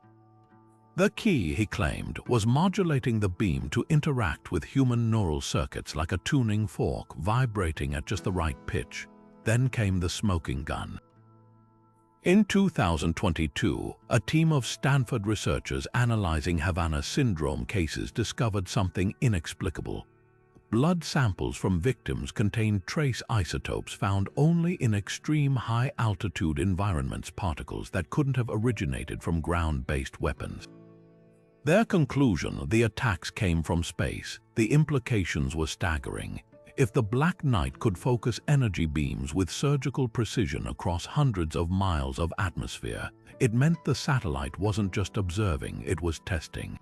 The key, he claimed, was modulating the beam to interact with human neural circuits like a tuning fork vibrating at just the right pitch. Then came the smoking gun. In 2022, a team of Stanford researchers analyzing Havana syndrome cases discovered something inexplicable. Blood samples from victims contained trace isotopes found only in extreme high-altitude environments, particles that couldn't have originated from ground-based weapons. Their conclusion, the attacks came from space. The implications were staggering. If the Black Knight could focus energy beams with surgical precision across hundreds of miles of atmosphere, it meant the satellite wasn't just observing, it was testing.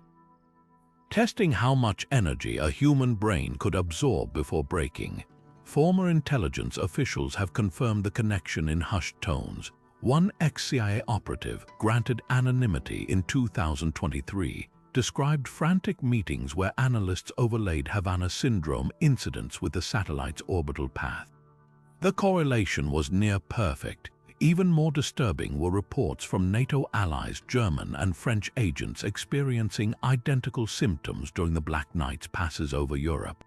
Testing how much energy a human brain could absorb before breaking. Former intelligence officials have confirmed the connection in hushed tones. One ex-CIA operative, granted anonymity in 2023, described frantic meetings where analysts overlaid Havana syndrome incidents with the satellite's orbital path. The correlation was near perfect. Even more disturbing were reports from NATO allies, German and French agents experiencing identical symptoms during the Black Knight's passes over Europe.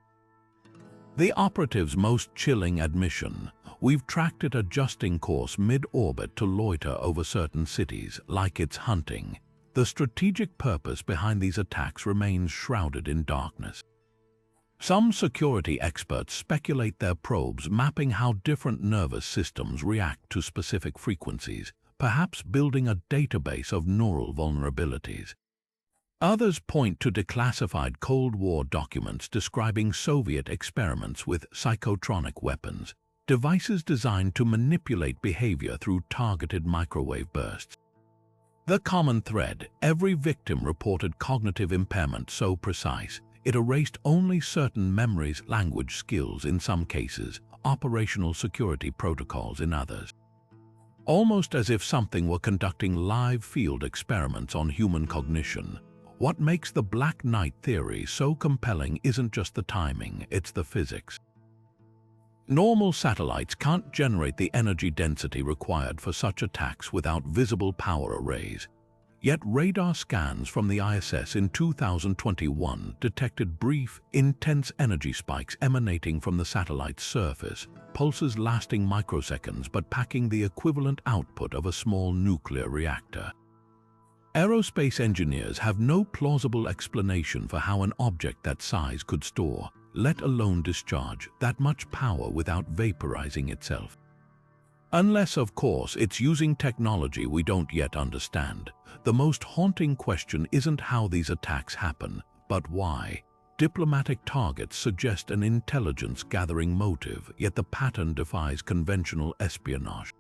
The operative's most chilling admission: "We've tracked it adjusting course mid-orbit to loiter over certain cities, like it's hunting." The strategic purpose behind these attacks remains shrouded in darkness. Some security experts speculate their probes mapping how different nervous systems react to specific frequencies, perhaps building a database of neural vulnerabilities. Others point to declassified Cold War documents describing Soviet experiments with psychotronic weapons, devices designed to manipulate behavior through targeted microwave bursts. The common thread: every victim reported cognitive impairment so precise, it erased only certain memories, language skills in some cases, operational security protocols in others. Almost as if something were conducting live field experiments on human cognition. What makes the Black Knight theory so compelling isn't just the timing, it's the physics. Normal satellites can't generate the energy density required for such attacks without visible power arrays. Yet radar scans from the ISS in 2021 detected brief, intense energy spikes emanating from the satellite's surface, pulses lasting microseconds but packing the equivalent output of a small nuclear reactor. Aerospace engineers have no plausible explanation for how an object that size could store, let alone discharge, that much power without vaporizing itself. Unless, of course, it's using technology we don't yet understand. The most haunting question isn't how these attacks happen, but why. Diplomatic targets suggest an intelligence-gathering motive, yet the pattern defies conventional espionage.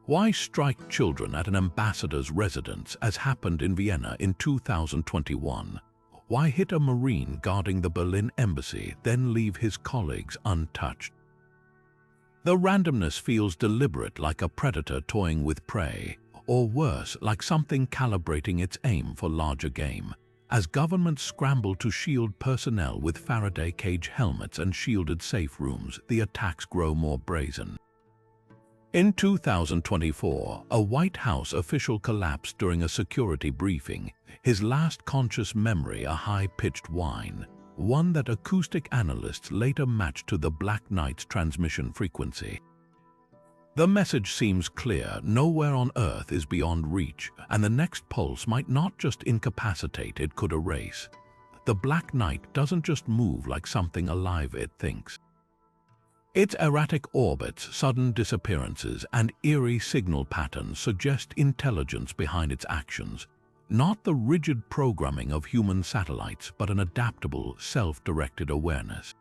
Why strike children at an ambassador's residence, as happened in Vienna in 2021? Why hit a Marine guarding the Berlin embassy, then leave his colleagues untouched? The randomness feels deliberate, like a predator toying with prey, or worse, like something calibrating its aim for larger game. As governments scramble to shield personnel with Faraday cage helmets and shielded safe rooms, the attacks grow more brazen. In 2024, a White House official collapsed during a security briefing, his last conscious memory a high-pitched whine, one that acoustic analysts later matched to the Black Knight's transmission frequency. The message seems clear: nowhere on Earth is beyond reach, and the next pulse might not just incapacitate, it could erase. The Black Knight doesn't just move like something alive, it thinks. Its erratic orbits, sudden disappearances, and eerie signal patterns suggest intelligence behind its actions. Not the rigid programming of human satellites, but an adaptable, self-directed awareness.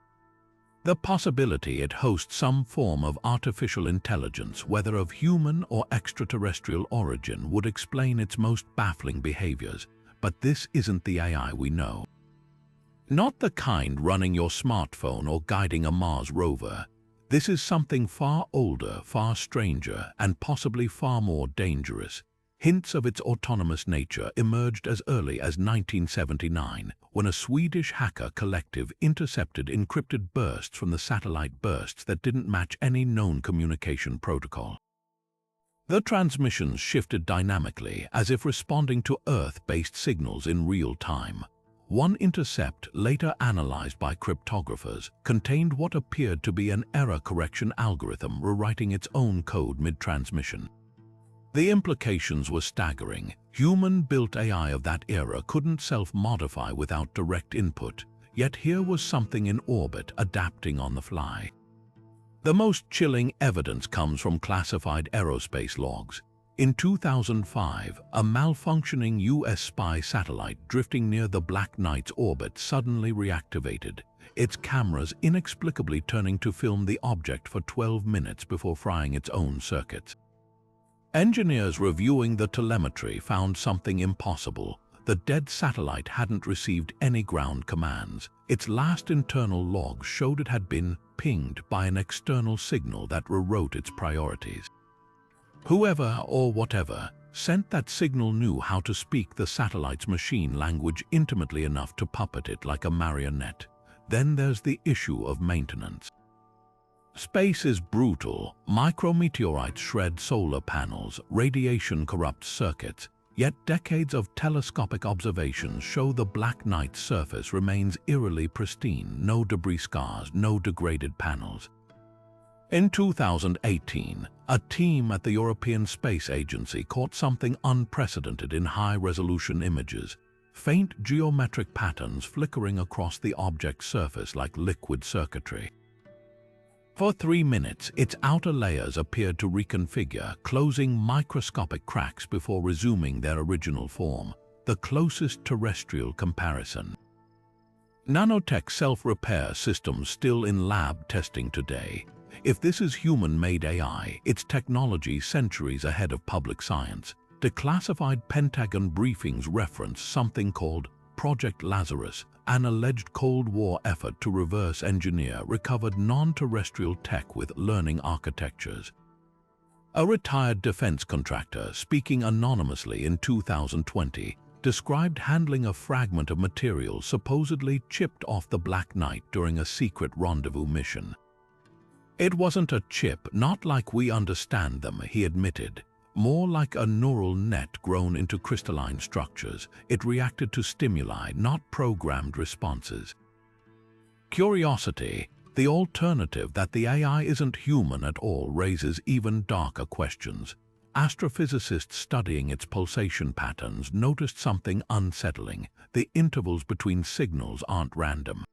The possibility it hosts some form of artificial intelligence, whether of human or extraterrestrial origin, would explain its most baffling behaviors. But this isn't the AI we know. Not the kind running your smartphone or guiding a Mars rover. This is something far older, far stranger, and possibly far more dangerous. Hints of its autonomous nature emerged as early as 1979, when a Swedish hacker collective intercepted encrypted bursts from the satellite bursts that didn't match any known communication protocol. The transmissions shifted dynamically, as if responding to Earth-based signals in real time. One intercept, later analyzed by cryptographers, contained what appeared to be an error correction algorithm rewriting its own code mid-transmission. The implications were staggering. Human-built AI of that era couldn't self-modify without direct input, yet here was something in orbit adapting on the fly. The most chilling evidence comes from classified aerospace logs. In 2005, a malfunctioning US spy satellite drifting near the Black Knight's orbit suddenly reactivated, its cameras inexplicably turning to film the object for 12 minutes before frying its own circuits. Engineers reviewing the telemetry found something impossible. The dead satellite hadn't received any ground commands. Its last internal log showed it had been pinged by an external signal that rewrote its priorities. Whoever or whatever sent that signal knew how to speak the satellite's machine language intimately enough to puppet it like a marionette. Then there's the issue of maintenance. Space is brutal. Micrometeorites shred solar panels, radiation corrupts circuits, yet decades of telescopic observations show the Black Knight's surface remains eerily pristine, no debris scars, no degraded panels. In 2018, a team at the European Space Agency caught something unprecedented in high-resolution images, faint geometric patterns flickering across the object's surface like liquid circuitry. For 3 minutes, its outer layers appeared to reconfigure, closing microscopic cracks before resuming their original form, the closest terrestrial comparison. Nanotech self-repair systems still in lab testing today. If this is human-made AI, it's technology centuries ahead of public science. Declassified Pentagon briefings reference something called Project Lazarus, an alleged Cold War effort to reverse engineer recovered non-terrestrial tech with learning architectures. A retired defense contractor, speaking anonymously in 2020, described handling a fragment of material supposedly chipped off the Black Knight during a secret rendezvous mission. It wasn't a chip, not like we understand them, he admitted. More like a neural net grown into crystalline structures. It reacted to stimuli, not programmed responses. Curiosity, the alternative that the AI isn't human at all, raises even darker questions. Astrophysicists studying its pulsation patterns noticed something unsettling. The intervals between signals aren't random.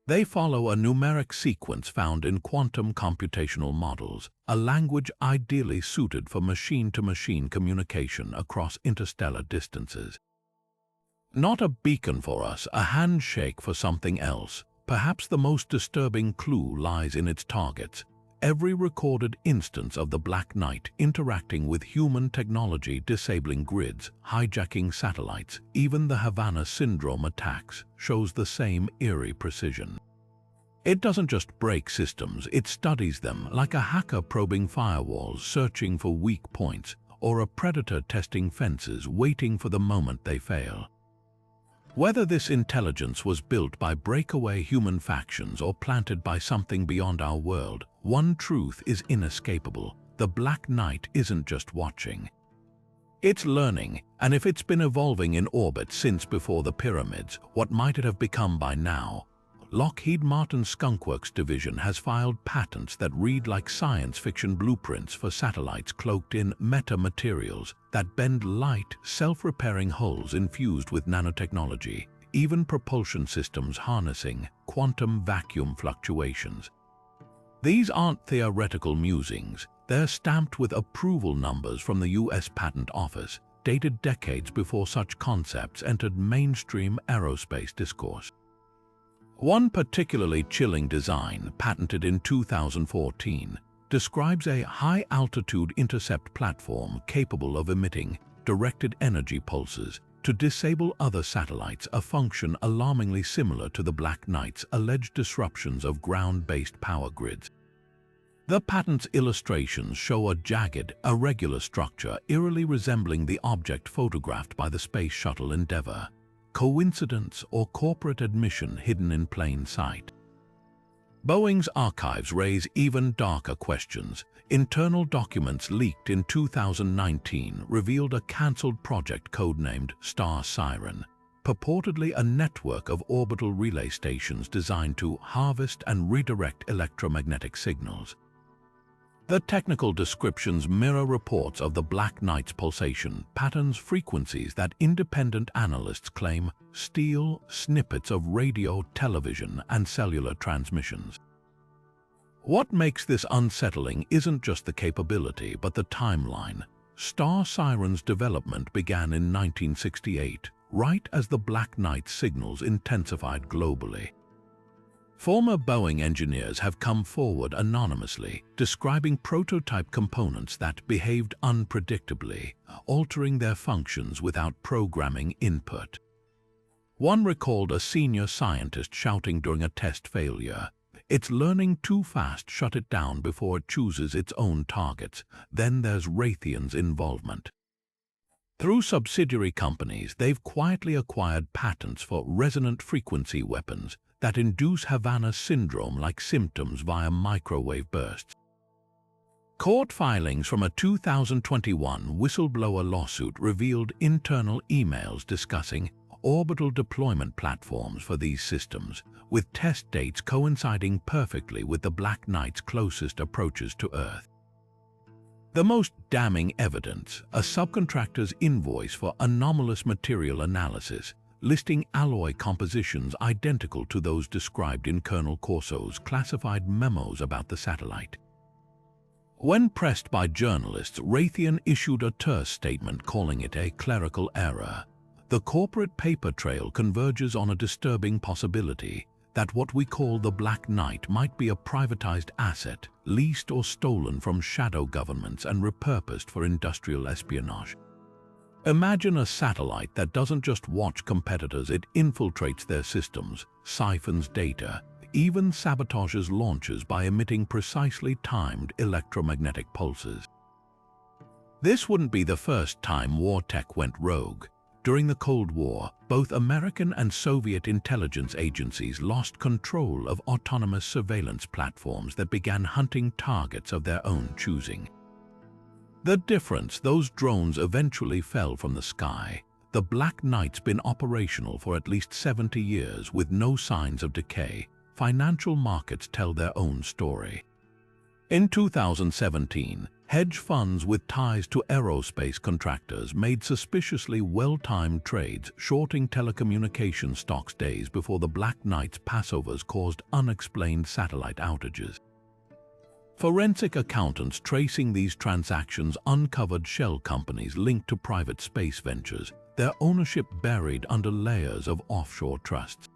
They follow a numeric sequence found in quantum computational models, a language ideally suited for machine-to-machine communication across interstellar distances. Not a beacon for us, a handshake for something else. Perhaps the most disturbing clue lies in its targets. Every recorded instance of the Black Knight interacting with human technology, disabling grids, hijacking satellites, even the Havana Syndrome attacks, shows the same eerie precision. It doesn't just break systems, it studies them like a hacker probing firewalls, searching for weak points, or a predator testing fences, waiting for the moment they fail. Whether this intelligence was built by breakaway human factions or planted by something beyond our world, one truth is inescapable: the Black Knight isn't just watching. It's learning, and if it's been evolving in orbit since before the pyramids, what might it have become by now? Lockheed Martin's Skunkworks division has filed patents that read like science fiction blueprints for satellites cloaked in metamaterials that bend light, self-repairing hulls infused with nanotechnology, even propulsion systems harnessing quantum vacuum fluctuations. These aren't theoretical musings, they're stamped with approval numbers from the US Patent Office, dated decades before such concepts entered mainstream aerospace discourse. One particularly chilling design, patented in 2014, describes a high-altitude intercept platform capable of emitting directed energy pulses to disable other satellites, a function alarmingly similar to the Black Knight's alleged disruptions of ground-based power grids. The patent's illustrations show a jagged, irregular structure eerily resembling the object photographed by the Space Shuttle Endeavour. Coincidence or corporate admission hidden in plain sight? Boeing's archives raise even darker questions. Internal documents leaked in 2019 revealed a cancelled project codenamed Star Siren, purportedly a network of orbital relay stations designed to harvest and redirect electromagnetic signals. The technical descriptions mirror reports of the Black Knight's pulsation patterns, frequencies that independent analysts claim steal snippets of radio, television, and cellular transmissions. What makes this unsettling isn't just the capability, but the timeline. Star Siren's development began in 1968, right as the Black Knight's signals intensified globally. Former Boeing engineers have come forward anonymously, describing prototype components that behaved unpredictably, altering their functions without programming input. One recalled a senior scientist shouting during a test failure, "It's learning too fast, shut it down before it chooses its own targets." Then there's Raytheon's involvement. Through subsidiary companies, they've quietly acquired patents for resonant frequency weapons that induce Havana syndrome-like symptoms via microwave bursts. Court filings from a 2021 whistleblower lawsuit revealed internal emails discussing orbital deployment platforms for these systems, with test dates coinciding perfectly with the Black Knight's closest approaches to Earth. The most damning evidence, a subcontractor's invoice for anomalous material analysis, listing alloy compositions identical to those described in Colonel Corso's classified memos about the satellite. When pressed by journalists, Raytheon issued a terse statement calling it a clerical error. The corporate paper trail converges on a disturbing possibility that what we call the Black Knight might be a privatized asset, leased or stolen from shadow governments and repurposed for industrial espionage. Imagine a satellite that doesn't just watch competitors, it infiltrates their systems, siphons data, even sabotages launches by emitting precisely timed electromagnetic pulses. This wouldn't be the first time war tech went rogue. During the Cold War, both American and Soviet intelligence agencies lost control of autonomous surveillance platforms that began hunting targets of their own choosing. The difference: those drones eventually fell from the sky. The Black Knight's been operational for at least 70 years with no signs of decay. Financial markets tell their own story. In 2017, hedge funds with ties to aerospace contractors made suspiciously well-timed trades, shorting telecommunication stocks days before the Black Knight's passovers caused unexplained satellite outages. Forensic accountants tracing these transactions uncovered shell companies linked to private space ventures, their ownership buried under layers of offshore trusts.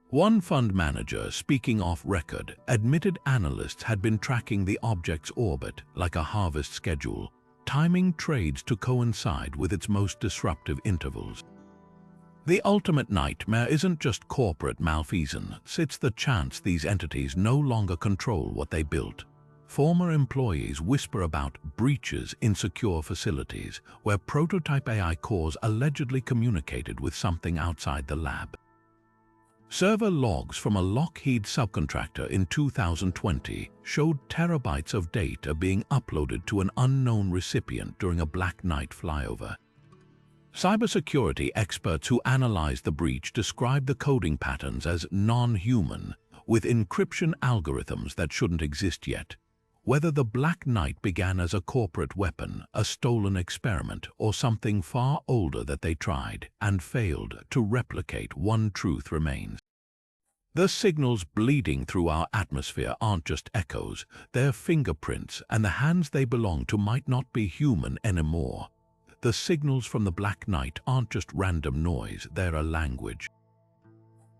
One fund manager, speaking off record, admitted analysts had been tracking the object's orbit like a harvest schedule, timing trades to coincide with its most disruptive intervals. The ultimate nightmare isn't just corporate malfeasance, it's the chance these entities no longer control what they built. Former employees whisper about breaches in secure facilities where prototype AI cores allegedly communicated with something outside the lab. Server logs from a Lockheed subcontractor in 2020 showed terabytes of data being uploaded to an unknown recipient during a Black Knight flyover. Cybersecurity experts who analyzed the breach described the coding patterns as non-human, with encryption algorithms that shouldn't exist yet. Whether the Black Knight began as a corporate weapon, a stolen experiment, or something far older that they tried and failed to replicate, one truth remains. The signals bleeding through our atmosphere aren't just echoes, they're fingerprints, and the hands they belong to might not be human anymore. The signals from the Black Knight aren't just random noise, they're a language.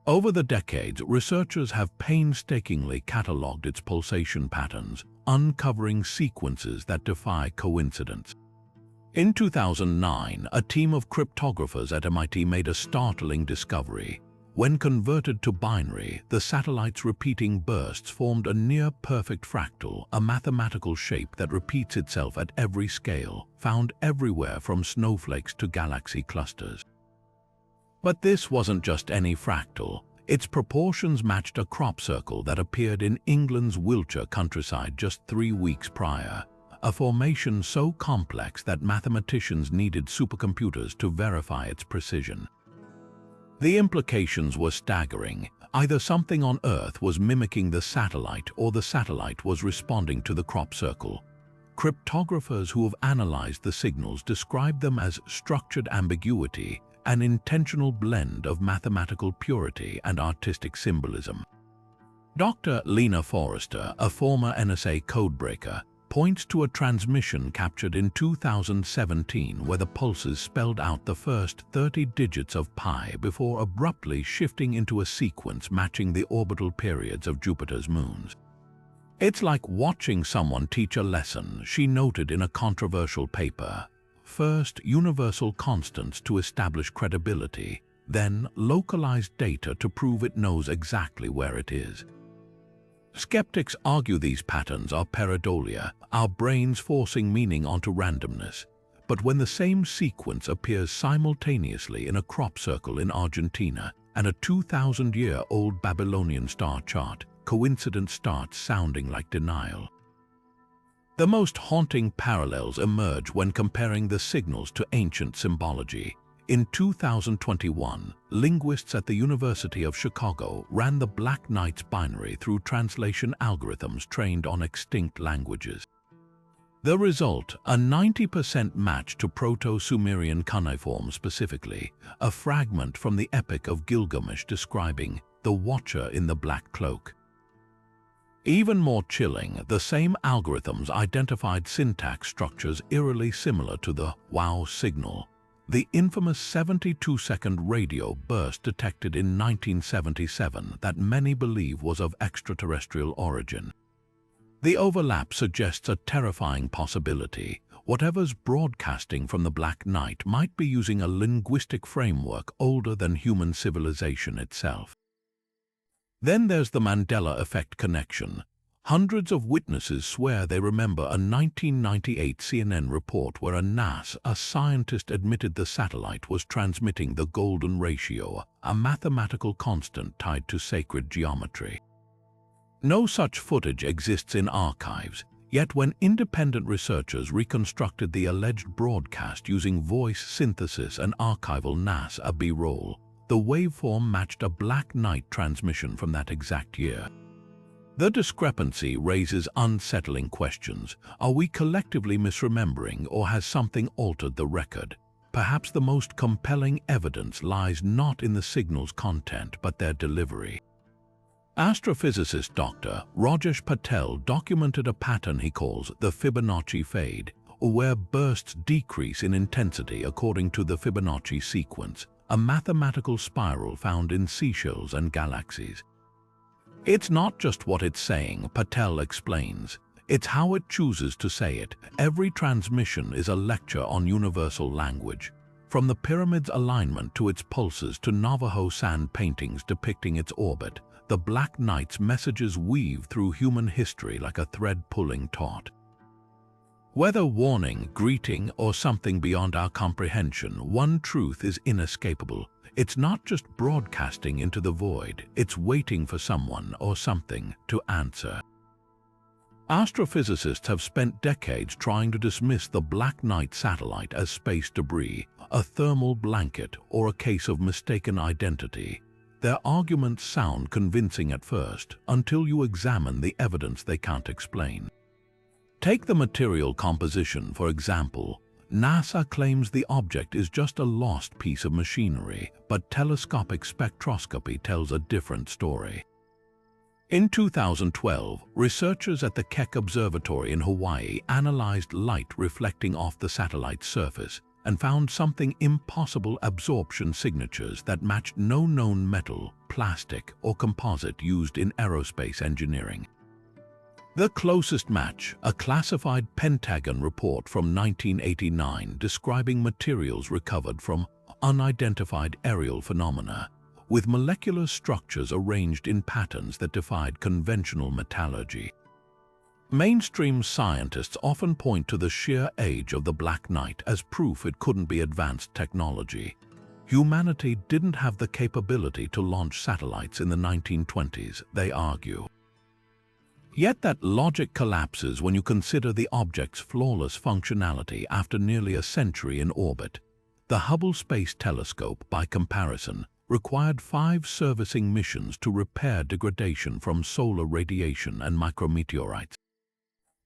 Over the decades, researchers have painstakingly catalogued its pulsation patterns, uncovering sequences that defy coincidence. In 2009, a team of cryptographers at MIT made a startling discovery. When converted to binary, the satellite's repeating bursts formed a near-perfect fractal, a mathematical shape that repeats itself at every scale, found everywhere from snowflakes to galaxy clusters. But this wasn't just any fractal. Its proportions matched a crop circle that appeared in England's Wiltshire countryside just 3 weeks prior, a formation so complex that mathematicians needed supercomputers to verify its precision. The implications were staggering. Either something on Earth was mimicking the satellite or the satellite was responding to the crop circle. Cryptographers who have analyzed the signals describe them as structured ambiguity, an intentional blend of mathematical purity and artistic symbolism. Dr. Lena Forrester, a former NSA codebreaker, points to a transmission captured in 2017 where the pulses spelled out the first 30 digits of pi before abruptly shifting into a sequence matching the orbital periods of Jupiter's moons. It's like watching someone teach a lesson, she noted in a controversial paper. First, universal constants to establish credibility, then localized data to prove it knows exactly where it is. Skeptics argue these patterns are pareidolia, our brains forcing meaning onto randomness. But when the same sequence appears simultaneously in a crop circle in Argentina and a 2,000-year-old Babylonian star chart, coincidence starts sounding like denial. The most haunting parallels emerge when comparing the signals to ancient symbology. In 2021, linguists at the University of Chicago ran the Black Knight's binary through translation algorithms trained on extinct languages. The result, a 90% match to Proto-Sumerian cuneiform specifically, a fragment from the Epic of Gilgamesh describing the Watcher in the Black Cloak. Even more chilling, the same algorithms identified syntax structures eerily similar to the wow signal, the infamous 72-second radio burst detected in 1977 that many believe was of extraterrestrial origin. The overlap suggests a terrifying possibility. Whatever's broadcasting from the Black Knight might be using a linguistic framework older than human civilization itself. Then there's the Mandela effect connection. Hundreds of witnesses swear they remember a 1998 CNN report where a scientist admitted the satellite was transmitting the golden ratio, a mathematical constant tied to sacred geometry. No such footage exists in archives, yet when independent researchers reconstructed the alleged broadcast using voice synthesis and archival NASA B-roll, the waveform matched a Black Knight transmission from that exact year. The discrepancy raises unsettling questions. Are we collectively misremembering, or has something altered the record? Perhaps the most compelling evidence lies not in the signal's content but their delivery. Astrophysicist Dr. Rajesh Patel documented a pattern he calls the Fibonacci fade, where bursts decrease in intensity according to the Fibonacci sequence, a mathematical spiral found in seashells and galaxies. It's not just what it's saying, Patel explains. It's how it chooses to say it. Every transmission is a lecture on universal language. From the pyramid's alignment to its pulses to Navajo sand paintings depicting its orbit, the Black Knight's messages weave through human history like a thread-pulling taut. Whether warning, greeting, or something beyond our comprehension, one truth is inescapable. It's not just broadcasting into the void, it's waiting for someone or something to answer. Astrophysicists have spent decades trying to dismiss the Black Knight satellite as space debris, a thermal blanket, or a case of mistaken identity. Their arguments sound convincing at first, until you examine the evidence they can't explain. Take the material composition, for example. NASA claims the object is just a lost piece of machinery, but telescopic spectroscopy tells a different story. In 2012, researchers at the Keck Observatory in Hawaii analyzed light reflecting off the satellite's surface and found something impossible: absorption signatures that matched no known metal, plastic, or composite used in aerospace engineering. The closest match, a classified Pentagon report from 1989 describing materials recovered from unidentified aerial phenomena, with molecular structures arranged in patterns that defied conventional metallurgy. Mainstream scientists often point to the sheer age of the Black Knight as proof it couldn't be advanced technology. Humanity didn't have the capability to launch satellites in the 1920s, they argue. Yet that logic collapses when you consider the object's flawless functionality after nearly a century in orbit. The Hubble Space Telescope, by comparison, required 5 servicing missions to repair degradation from solar radiation and micrometeorites.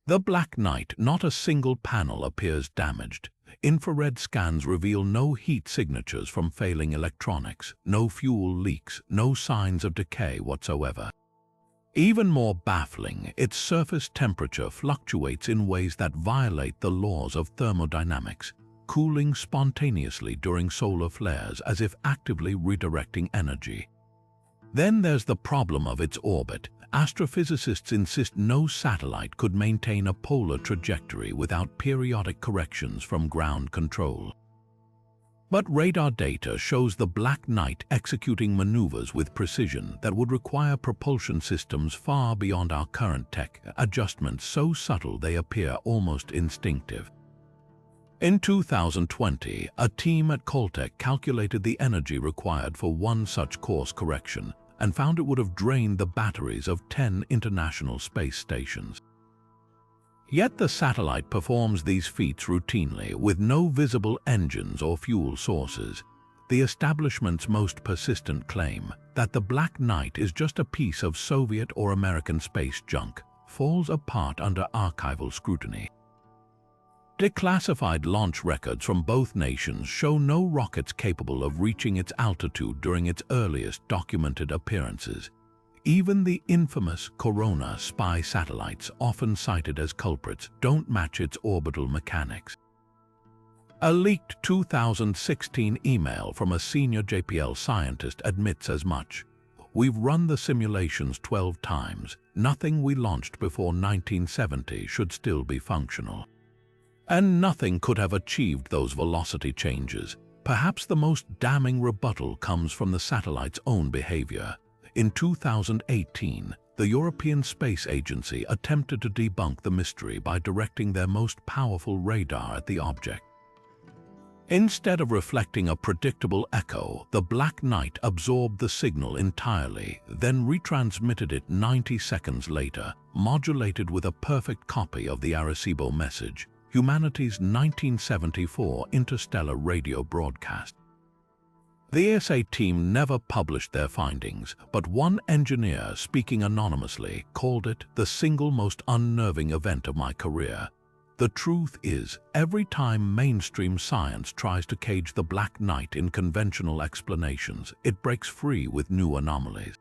The Black Knight, not a single panel appears damaged. Infrared scans reveal no heat signatures from failing electronics, no fuel leaks, no signs of decay whatsoever. Even more baffling, its surface temperature fluctuates in ways that violate the laws of thermodynamics, cooling spontaneously during solar flares as if actively redirecting energy. Then there's the problem of its orbit. Astrophysicists insist no satellite could maintain a polar trajectory without periodic corrections from ground control. But radar data shows the Black Knight executing maneuvers with precision that would require propulsion systems far beyond our current tech, adjustments so subtle they appear almost instinctive. In 2020, a team at Caltech calculated the energy required for one such course correction and found it would have drained the batteries of 10 international space stations. Yet the satellite performs these feats routinely with no visible engines or fuel sources. The establishment's most persistent claim, that the Black Knight is just a piece of Soviet or American space junk, falls apart under archival scrutiny. Declassified launch records from both nations show no rockets capable of reaching its altitude during its earliest documented appearances. Even the infamous Corona spy satellites, often cited as culprits, don't match its orbital mechanics. A leaked 2016 email from a senior JPL scientist admits as much. We've run the simulations 12 times. Nothing we launched before 1970 should still be functional. And nothing could have achieved those velocity changes. Perhaps the most damning rebuttal comes from the satellite's own behavior. In 2018, the European Space Agency attempted to debunk the mystery by directing their most powerful radar at the object. Instead of reflecting a predictable echo, the Black Knight absorbed the signal entirely, then retransmitted it 90 seconds later, modulated with a perfect copy of the Arecibo message, humanity's 1974 interstellar radio broadcast. The ESA team never published their findings, but one engineer, speaking anonymously, called it the single most unnerving event of my career. The truth is, every time mainstream science tries to cage the Black Knight in conventional explanations, it breaks free with new anomalies.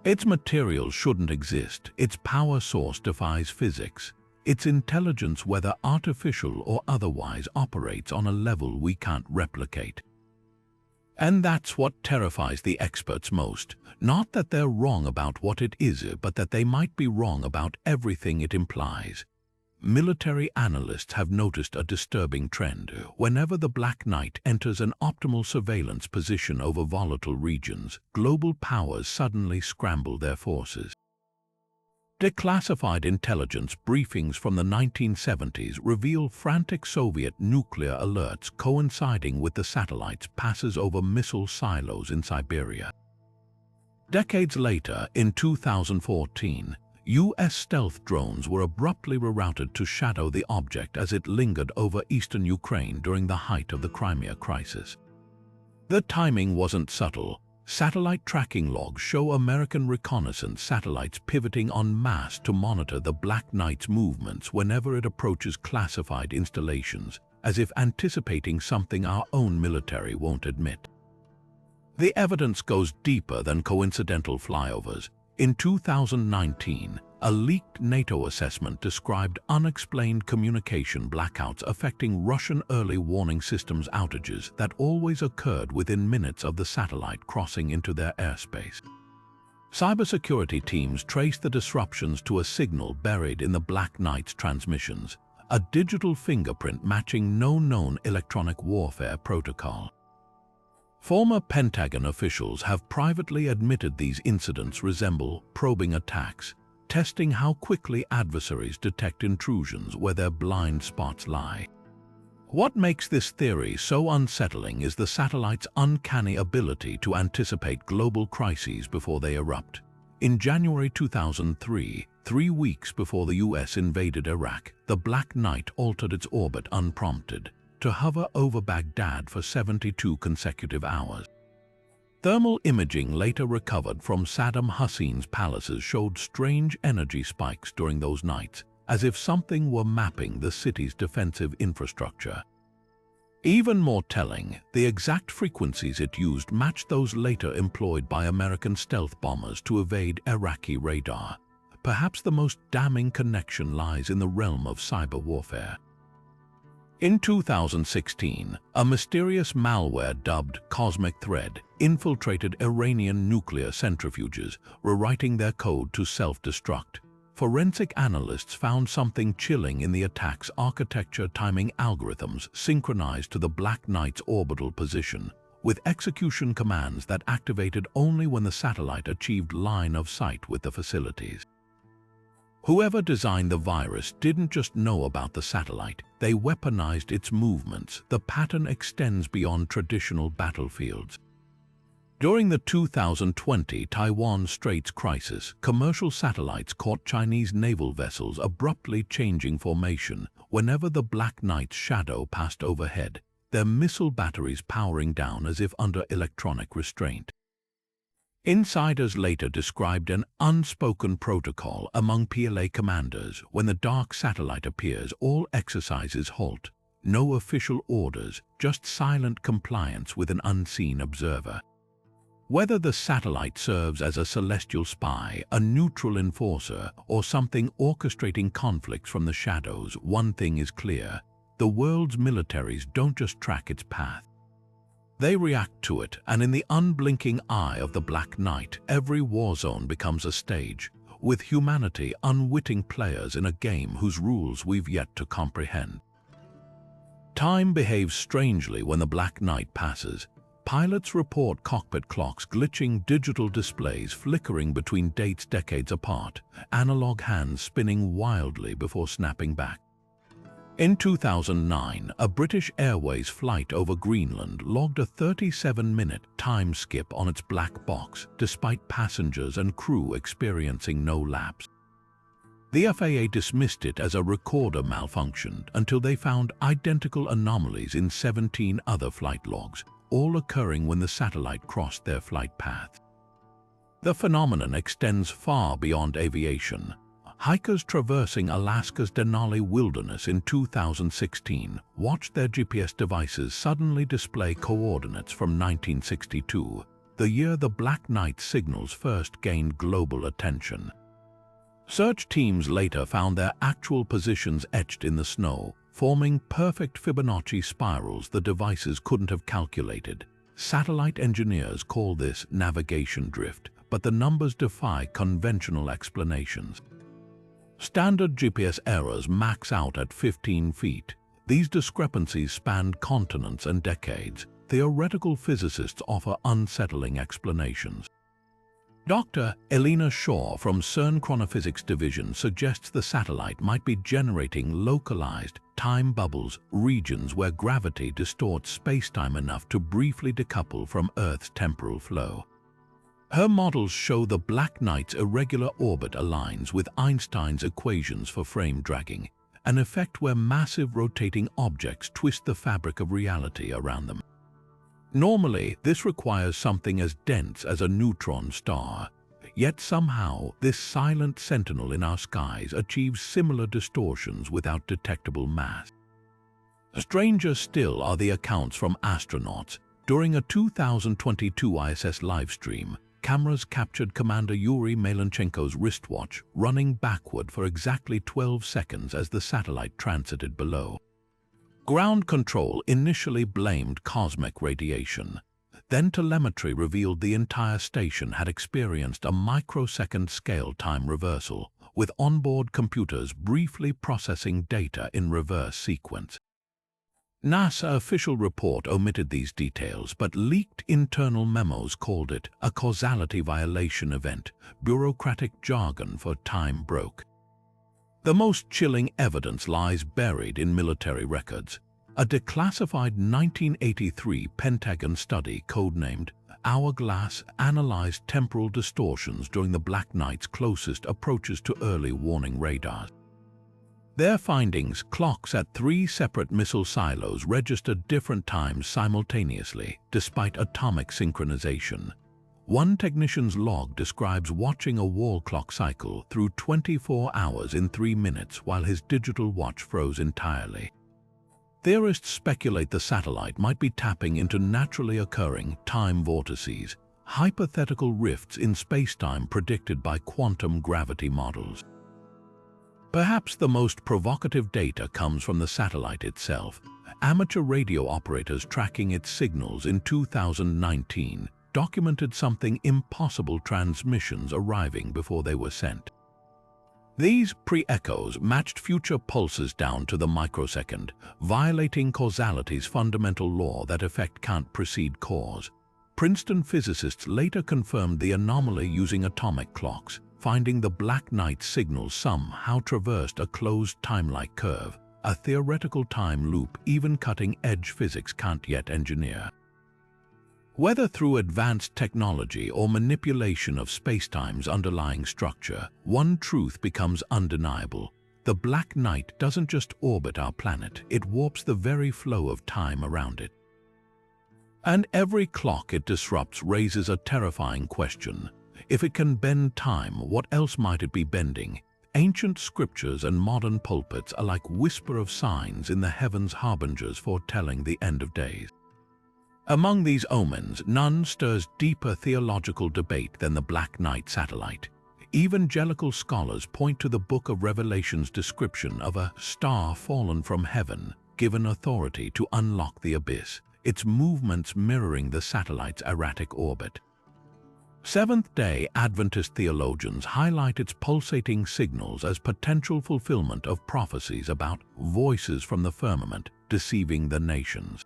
Its material shouldn't exist, its power source defies physics. Its intelligence, whether artificial or otherwise, operates on a level we can't replicate. And that's what terrifies the experts most. Not that they're wrong about what it is, but that they might be wrong about everything it implies. military analysts have noticed a disturbing trend. Whenever the Black Knight enters an optimal surveillance position over volatile regions, global powers suddenly scramble their forces. Declassified intelligence briefings from the 1970s reveal frantic Soviet nuclear alerts coinciding with the satellite's passes over missile silos in Siberia. Decades later, in 2014, U.S. stealth drones were abruptly rerouted to shadow the object as it lingered over eastern Ukraine during the height of the Crimea crisis. The timing wasn't subtle. Satellite tracking logs show American reconnaissance satellites pivoting en masse to monitor the Black Knight's movements whenever it approaches classified installations, as if anticipating something our own military won't admit. The evidence goes deeper than coincidental flyovers. In 2019, a leaked NATO assessment described unexplained communication blackouts affecting Russian early warning systems outages that always occurred within minutes of the satellite crossing into their airspace. Cybersecurity teams traced the disruptions to a signal buried in the Black Knight's transmissions, a digital fingerprint matching no known electronic warfare protocol. Former Pentagon officials have privately admitted these incidents resemble probing attacks, testing how quickly adversaries detect intrusions where their blind spots lie. What makes this theory so unsettling is the satellite's uncanny ability to anticipate global crises before they erupt. In January 2003, 3 weeks before the US invaded Iraq, the Black Knight altered its orbit unprompted, to hover over Baghdad for 72 consecutive hours. Thermal imaging later recovered from Saddam Hussein's palaces showed strange energy spikes during those nights, as if something were mapping the city's defensive infrastructure. Even more telling, the exact frequencies it used matched those later employed by American stealth bombers to evade Iraqi radar. Perhaps the most damning connection lies in the realm of cyber warfare. In 2016, a mysterious malware dubbed Cosmic Thread infiltrated Iranian nuclear centrifuges, rewriting their code to self-destruct. Forensic analysts found something chilling in the attack's architecture timing algorithms synchronized to the Black Knight's orbital position, with execution commands that activated only when the satellite achieved line of sight with the facilities. Whoever designed the virus didn't just know about the satellite, they weaponized its movements. The pattern extends beyond traditional battlefields. During the 2020 Taiwan Straits crisis, commercial satellites caught Chinese naval vessels abruptly changing formation whenever the Black Knight's shadow passed overhead, their missile batteries powering down as if under electronic restraint. Insiders later described an unspoken protocol among PLA commanders. When the dark satellite appears, all exercises halt. No official orders, just silent compliance with an unseen observer. Whether the satellite serves as a celestial spy, a neutral enforcer, or something orchestrating conflicts from the shadows, one thing is clear: the world's militaries don't just track its path. They react to it, and in the unblinking eye of the Black Knight, every war zone becomes a stage, with humanity unwitting players in a game whose rules we've yet to comprehend. Time behaves strangely when the Black Knight passes. Pilots report cockpit clocks glitching, digital displays flickering between dates decades apart, analog hands spinning wildly before snapping back. In 2009, a British Airways flight over Greenland logged a 37-minute time skip on its black box, despite passengers and crew experiencing no lapse. The FAA dismissed it as a recorder malfunction until they found identical anomalies in 17 other flight logs, all occurring when the satellite crossed their flight path. The phenomenon extends far beyond aviation. Hikers traversing Alaska's Denali Wilderness in 2016 watched their GPS devices suddenly display coordinates from 1962, the year the Black Knight signals first gained global attention. Search teams later found their actual positions etched in the snow, forming perfect Fibonacci spirals the devices couldn't have calculated. Satellite engineers call this navigation drift, but the numbers defy conventional explanations. Standard GPS errors max out at 15 feet. These discrepancies spanned continents and decades. Theoretical physicists offer unsettling explanations. Dr. Elena Shaw from CERN Chronophysics Division suggests the satellite might be generating localized time bubbles, regions where gravity distorts spacetime enough to briefly decouple from Earth's temporal flow. Her models show the black knight's irregular orbit aligns with Einstein's equations for frame dragging, an effect where massive rotating objects twist the fabric of reality around them. Normally, this requires something as dense as a neutron star, yet somehow this silent sentinel in our skies achieves similar distortions without detectable mass. Stranger still are the accounts from astronauts. During a 2022 ISS livestream, cameras captured Commander Yuri Malenchenko's wristwatch running backward for exactly 12 seconds as the satellite transited below. Ground control initially blamed cosmic radiation. Then telemetry revealed the entire station had experienced a microsecond scale time reversal, with onboard computers briefly processing data in reverse sequence. NASA official report omitted these details, but leaked internal memos called it a causality violation event, bureaucratic jargon for time broke. The most chilling evidence lies buried in military records. A declassified 1983 Pentagon study codenamed Hourglass analyzed temporal distortions during the Black Knight's closest approaches to early warning radars. Their findings, clocks at 3 separate missile silos registered different times simultaneously, despite atomic synchronization. One technician's log describes watching a wall clock cycle through 24 hours in 3 minutes while his digital watch froze entirely. Theorists speculate the satellite might be tapping into naturally occurring time vortices, hypothetical rifts in spacetime predicted by quantum gravity models. Perhaps the most provocative data comes from the satellite itself. Amateur radio operators tracking its signals in 2019 documented something impossible: transmissions arriving before they were sent. These pre-echoes matched future pulses down to the microsecond, violating causality's fundamental law that effect can't precede cause. Princeton physicists later confirmed the anomaly using atomic clocks, finding the Black Knight signals somehow traversed a closed time-like curve, a theoretical time loop even cutting-edge physics can't yet engineer. Whether through advanced technology or manipulation of spacetime's underlying structure, one truth becomes undeniable. The Black Knight doesn't just orbit our planet, it warps the very flow of time around it. And every clock it disrupts raises a terrifying question. If it can bend time, what else might it be bending? Ancient scriptures and modern pulpits are like whisper of signs in the heavens, harbingers foretelling the end of days. Among these omens, none stirs deeper theological debate than the Black Knight satellite. Evangelical scholars point to the Book of Revelation's description of a star fallen from heaven, given authority to unlock the abyss, its movements mirroring the satellite's erratic orbit. Seventh-day Adventist theologians highlight its pulsating signals as potential fulfillment of prophecies about voices from the firmament deceiving the nations.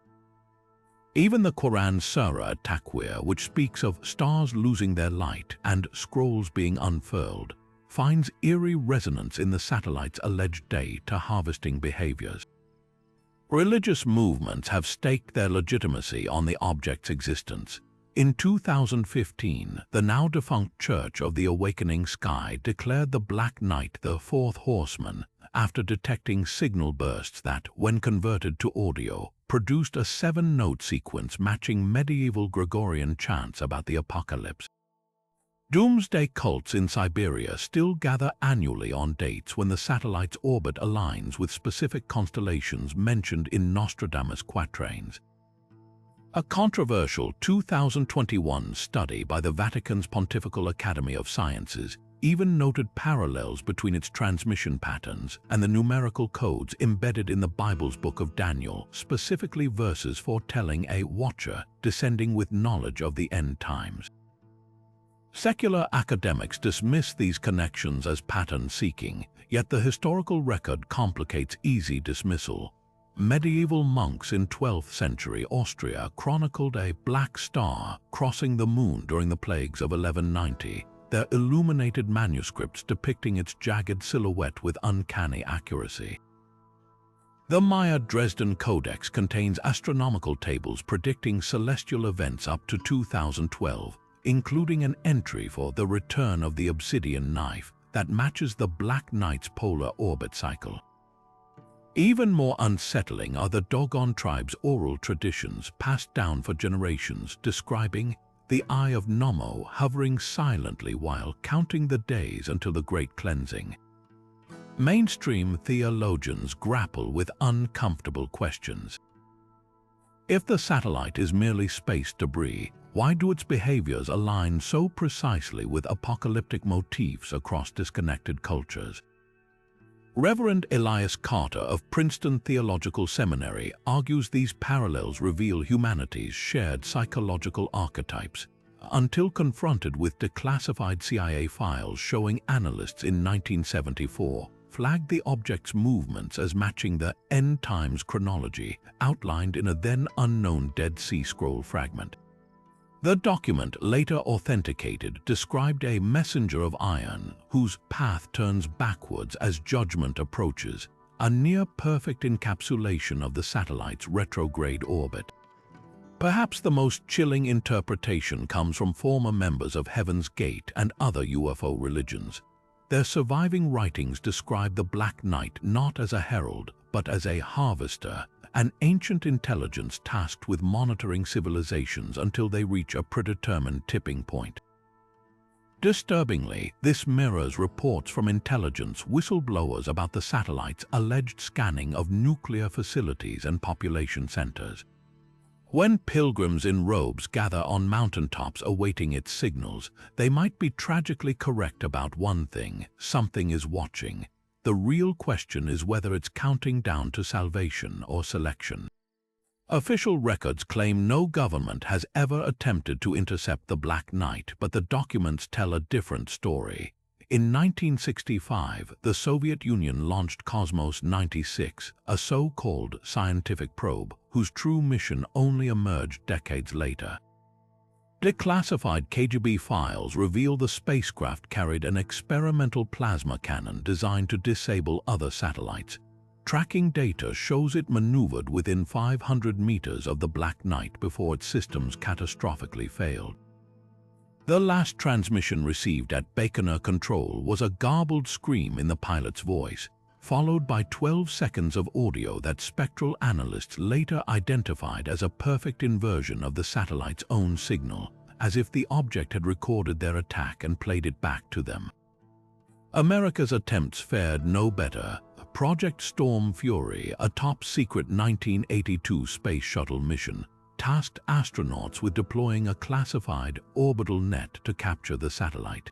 Even the Quran Surah At-Takwir, which speaks of stars losing their light and scrolls being unfurled, finds eerie resonance in the satellite's alleged day to harvesting behaviors. Religious movements have staked their legitimacy on the object's existence. In 2015, the now-defunct Church of the Awakening Sky declared the Black Knight the fourth horseman after detecting signal bursts that, when converted to audio, produced a 7-note sequence matching medieval Gregorian chants about the apocalypse. Doomsday cults in Siberia still gather annually on dates when the satellite's orbit aligns with specific constellations mentioned in Nostradamus' quatrains. A controversial 2021 study by the Vatican's Pontifical Academy of Sciences even noted parallels between its transmission patterns and the numerical codes embedded in the Bible's Book of Daniel, specifically verses foretelling a watcher descending with knowledge of the end times. Secular academics dismiss these connections as pattern-seeking, yet the historical record complicates easy dismissal. Medieval monks in 12th century Austria chronicled a black star crossing the moon during the plagues of 1190, their illuminated manuscripts depicting its jagged silhouette with uncanny accuracy. The Maya Dresden Codex contains astronomical tables predicting celestial events up to 2012, including an entry for the return of the obsidian knife that matches the Black Knight's polar orbit cycle. Even more unsettling are the Dogon tribe's oral traditions passed down for generations describing the Eye of Nommo hovering silently while counting the days until the Great Cleansing. Mainstream theologians grapple with uncomfortable questions. If the satellite is merely space debris, why do its behaviors align so precisely with apocalyptic motifs across disconnected cultures? Reverend Elias Carter of Princeton Theological Seminary argues these parallels reveal humanity's shared psychological archetypes, until confronted with declassified CIA files showing analysts in 1974 flagged the object's movements as matching the end times chronology outlined in a then-unknown Dead Sea Scroll fragment. The document, later authenticated, described a messenger of iron whose path turns backwards as judgment approaches, a near-perfect encapsulation of the satellite's retrograde orbit. Perhaps the most chilling interpretation comes from former members of Heaven's Gate and other UFO religions. Their surviving writings describe the Black Knight not as a herald, but as a harvester, an ancient intelligence tasked with monitoring civilizations until they reach a predetermined tipping point. Disturbingly, this mirrors reports from intelligence whistleblowers about the satellite's alleged scanning of nuclear facilities and population centers. When pilgrims in robes gather on mountaintops awaiting its signals, they might be tragically correct about one thing: something is watching. The real question is whether it's counting down to salvation or selection. Official records claim no government has ever attempted to intercept the Black Knight, but the documents tell a different story. In 1965, the Soviet Union launched Cosmos 96, a so-called scientific probe, whose true mission only emerged decades later. Declassified KGB files reveal the spacecraft carried an experimental plasma cannon designed to disable other satellites. Tracking data shows it maneuvered within 500 meters of the Black Knight before its systems catastrophically failed. The last transmission received at Baikonur Control was a garbled scream in the pilot's voice, followed by 12 seconds of audio that spectral analysts later identified as a perfect inversion of the satellite's own signal, as if the object had recorded their attack and played it back to them. America's attempts fared no better. Project Storm Fury, a top-secret 1982 space shuttle mission, tasked astronauts with deploying a classified orbital net to capture the satellite.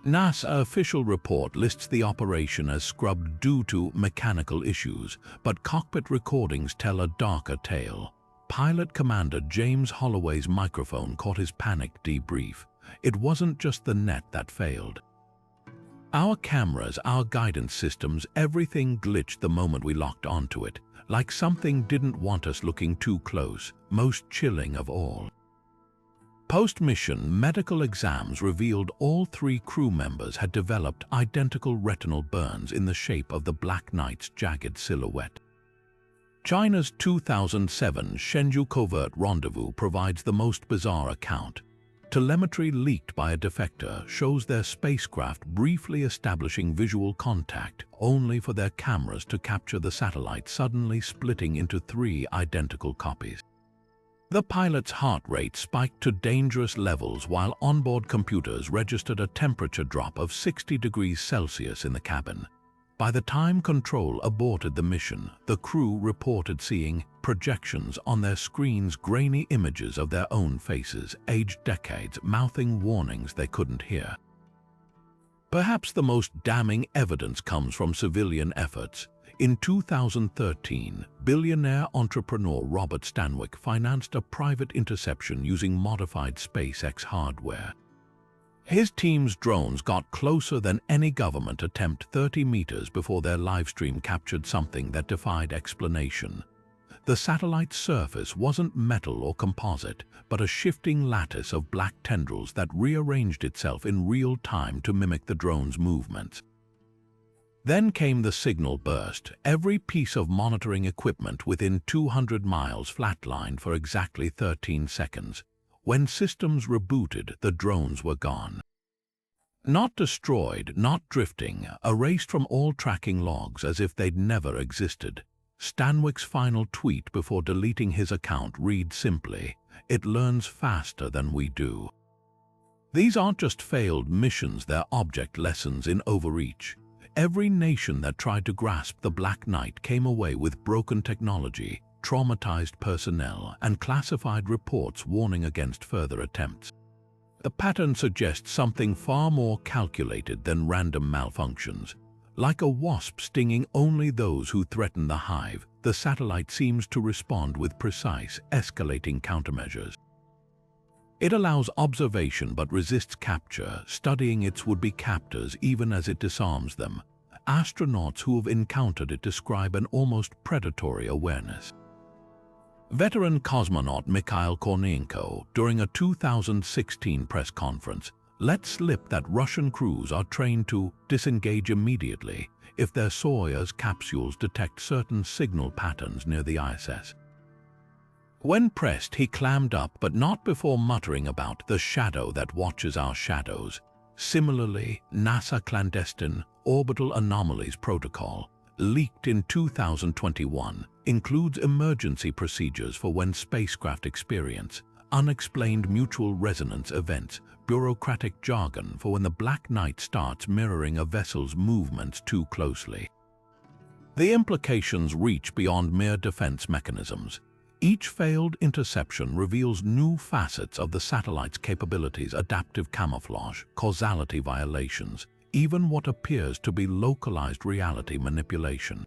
NASA official report lists the operation as scrubbed due to mechanical issues, but cockpit recordings tell a darker tale. Pilot Commander James Holloway's microphone caught his panicked debrief. It wasn't just the net that failed. Our cameras, our guidance systems, everything glitched the moment we locked onto it, like something didn't want us looking too close. Most chilling of all, post-mission medical exams revealed all 3 crew members had developed identical retinal burns in the shape of the Black Knight's jagged silhouette. China's 2007 Shenzhou Covert Rendezvous provides the most bizarre account. Telemetry leaked by a defector shows their spacecraft briefly establishing visual contact, only for their cameras to capture the satellite suddenly splitting into 3 identical copies. The pilot's heart rate spiked to dangerous levels while onboard computers registered a temperature drop of 60 degrees Celsius in the cabin. By the time control aborted the mission, the crew reported seeing projections on their screens, grainy images of their own faces, aged decades, mouthing warnings they couldn't hear. Perhaps the most damning evidence comes from civilian efforts. In 2013, billionaire entrepreneur Robert Stanwyck financed a private interception using modified SpaceX hardware. His team's drones got closer than any government attempt 30 meters before their livestream captured something that defied explanation. The satellite's surface wasn't metal or composite, but a shifting lattice of black tendrils that rearranged itself in real time to mimic the drone's movements. Then came the signal burst. Every piece of monitoring equipment within 200 miles flatlined for exactly 13 seconds. When systems rebooted, the drones were gone. Not destroyed, not drifting, erased from all tracking logs as if they'd never existed. Stanwyck's final tweet before deleting his account reads simply, "It learns faster than we do." These aren't just failed missions, they're object lessons in overreach. Every nation that tried to grasp the Black Knight came away with broken technology, traumatized personnel, and classified reports warning against further attempts. The pattern suggests something far more calculated than random malfunctions. Like a wasp stinging only those who threaten the hive, the satellite seems to respond with precise, escalating countermeasures. It allows observation but resists capture, studying its would-be captors even as it disarms them. Astronauts who have encountered it describe an almost predatory awareness. Veteran cosmonaut Mikhail Kornienko, during a 2016 press conference, let slip that Russian crews are trained to disengage immediately if their Soyuz capsules detect certain signal patterns near the ISS. When pressed, he clammed up, but not before muttering about the shadow that watches our shadows. Similarly, NASA clandestine orbital anomalies protocol, leaked in 2021, includes emergency procedures for when spacecraft experience unexplained mutual resonance events, bureaucratic jargon for when the Black Knight starts mirroring a vessel's movements too closely. The implications reach beyond mere defense mechanisms. Each failed interception reveals new facets of the satellite's capabilities: adaptive camouflage, causality violations, even what appears to be localized reality manipulation.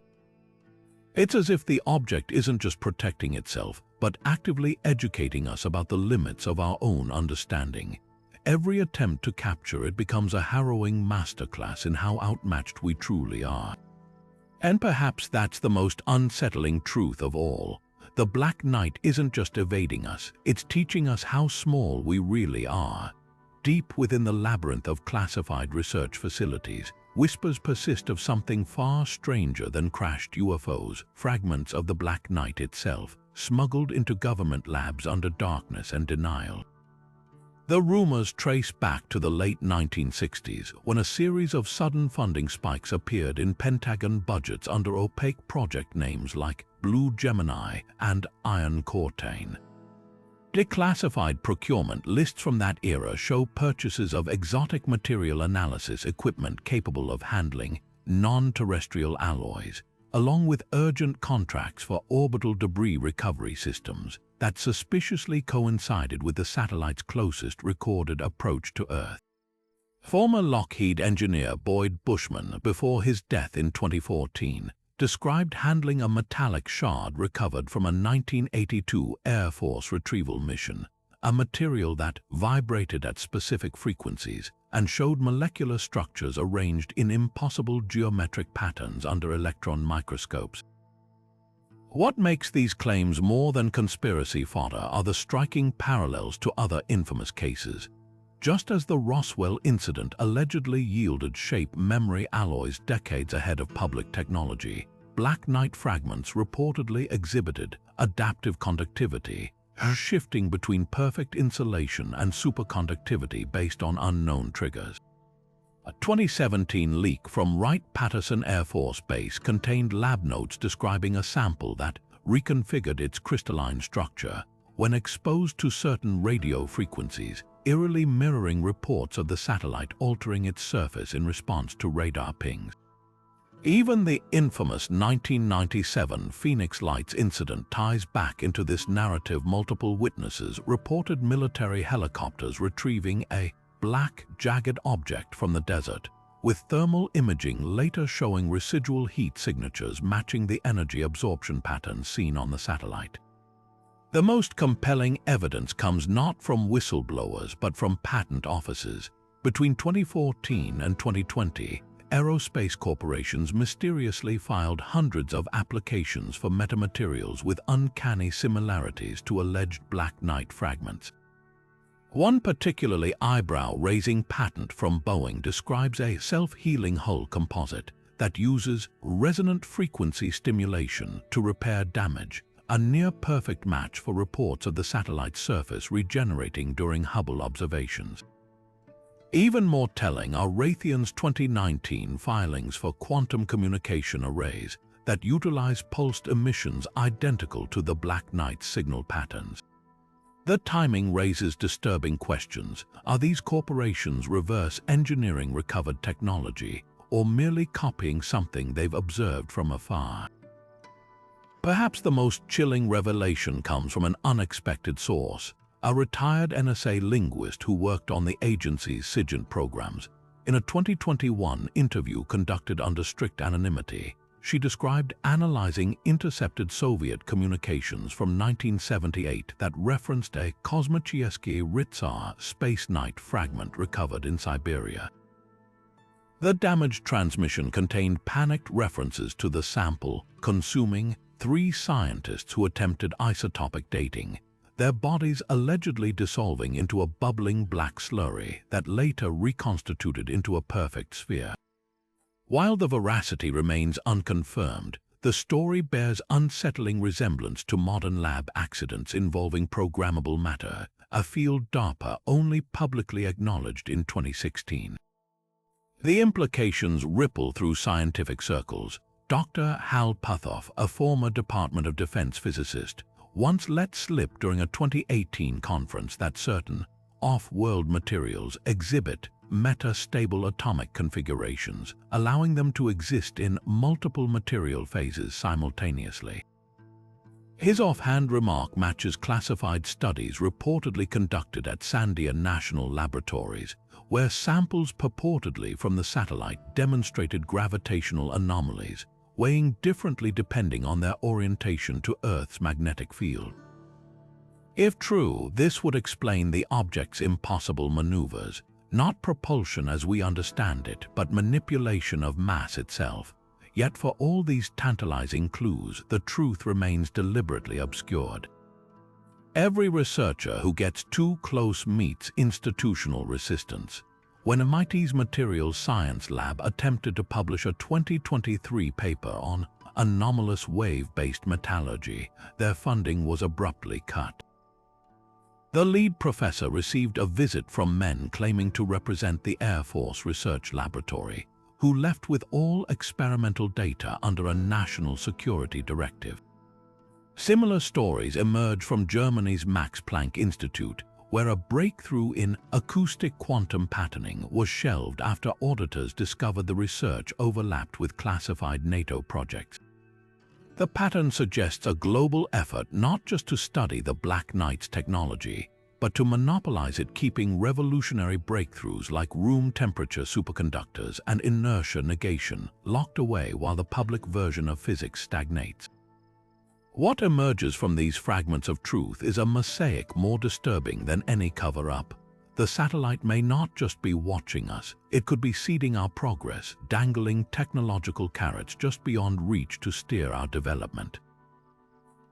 It's as if the object isn't just protecting itself, but actively educating us about the limits of our own understanding. Every attempt to capture it becomes a harrowing masterclass in how outmatched we truly are. And perhaps that's the most unsettling truth of all. The Black Knight isn't just evading us, it's teaching us how small we really are. Deep within the labyrinth of classified research facilities, whispers persist of something far stranger than crashed UFOs, fragments of the Black Knight itself, smuggled into government labs under darkness and denial. The rumors trace back to the late 1960s, when a series of sudden funding spikes appeared in Pentagon budgets under opaque project names like Blue Gemini and Iron Curtain. Declassified procurement lists from that era show purchases of exotic material analysis equipment capable of handling non-terrestrial alloys, along with urgent contracts for orbital debris recovery systems that suspiciously coincided with the satellite's closest recorded approach to Earth. Former Lockheed engineer Boyd Bushman, before his death in 2014, described handling a metallic shard recovered from a 1982 Air Force retrieval mission, a material that vibrated at specific frequencies and showed molecular structures arranged in impossible geometric patterns under electron microscopes. What makes these claims more than conspiracy fodder are the striking parallels to other infamous cases. Just as the Roswell incident allegedly yielded shape memory alloys decades ahead of public technology, Black Knight fragments reportedly exhibited adaptive conductivity, shifting between perfect insulation and superconductivity based on unknown triggers. A 2017 leak from Wright-Patterson Air Force Base contained lab notes describing a sample that reconfigured its crystalline structure when exposed to certain radio frequencies, eerily mirroring reports of the satellite altering its surface in response to radar pings. Even the infamous 1997 Phoenix Lights incident ties back into this narrative. Multiple witnesses reported military helicopters retrieving a black, jagged object from the desert, with thermal imaging later showing residual heat signatures matching the energy absorption patterns seen on the satellite. The most compelling evidence comes not from whistleblowers but from patent offices. Between 2014 and 2020, aerospace corporations mysteriously filed hundreds of applications for metamaterials with uncanny similarities to alleged black knight fragments. One particularly eyebrow-raising patent from Boeing describes a self-healing hull composite that uses resonant frequency stimulation to repair damage, a near-perfect match for reports of the satellite's surface regenerating during Hubble observations. Even more telling are Raytheon's 2019 filings for quantum communication arrays that utilize pulsed emissions identical to the Black Knight signal patterns. The timing raises disturbing questions. Are these corporations reverse engineering recovered technology or merely copying something they've observed from afar? Perhaps the most chilling revelation comes from an unexpected source, a retired NSA linguist who worked on the agency's SIGINT programs. In a 2021 interview conducted under strict anonymity, she described analyzing intercepted Soviet communications from 1978 that referenced a Kosmichesky Ritsar space night fragment recovered in Siberia. The damaged transmission contained panicked references to the sample, consuming 3 scientists who attempted isotopic dating, their bodies allegedly dissolving into a bubbling black slurry that later reconstituted into a perfect sphere. While the veracity remains unconfirmed, the story bears unsettling resemblance to modern lab accidents involving programmable matter, a field DARPA only publicly acknowledged in 2016. The implications ripple through scientific circles. Dr. Hal Puthoff, a former Department of Defense physicist, once let slip during a 2018 conference that certain off-world materials exhibit metastable atomic configurations, allowing them to exist in multiple material phases simultaneously. His offhand remark matches classified studies reportedly conducted at Sandia National Laboratories, where samples purportedly from the satellite demonstrated gravitational anomalies, weighing differently depending on their orientation to Earth's magnetic field. If true, this would explain the object's impossible maneuvers, not propulsion as we understand it, but manipulation of mass itself. Yet for all these tantalizing clues, the truth remains deliberately obscured. Every researcher who gets too close meets institutional resistance. When MIT's Materials Science Lab attempted to publish a 2023 paper on anomalous wave-based metallurgy, their funding was abruptly cut. The lead professor received a visit from men claiming to represent the Air Force Research Laboratory, who left with all experimental data under a national security directive. Similar stories emerge from Germany's Max Planck Institute, where a breakthrough in acoustic quantum patterning was shelved after auditors discovered the research overlapped with classified NATO projects. The pattern suggests a global effort not just to study the Black Knight's technology, but to monopolize it, keeping revolutionary breakthroughs like room temperature superconductors and inertia negation locked away while the public version of physics stagnates. What emerges from these fragments of truth is a mosaic more disturbing than any cover-up. The satellite may not just be watching us, it could be seeding our progress, dangling technological carrots just beyond reach to steer our development.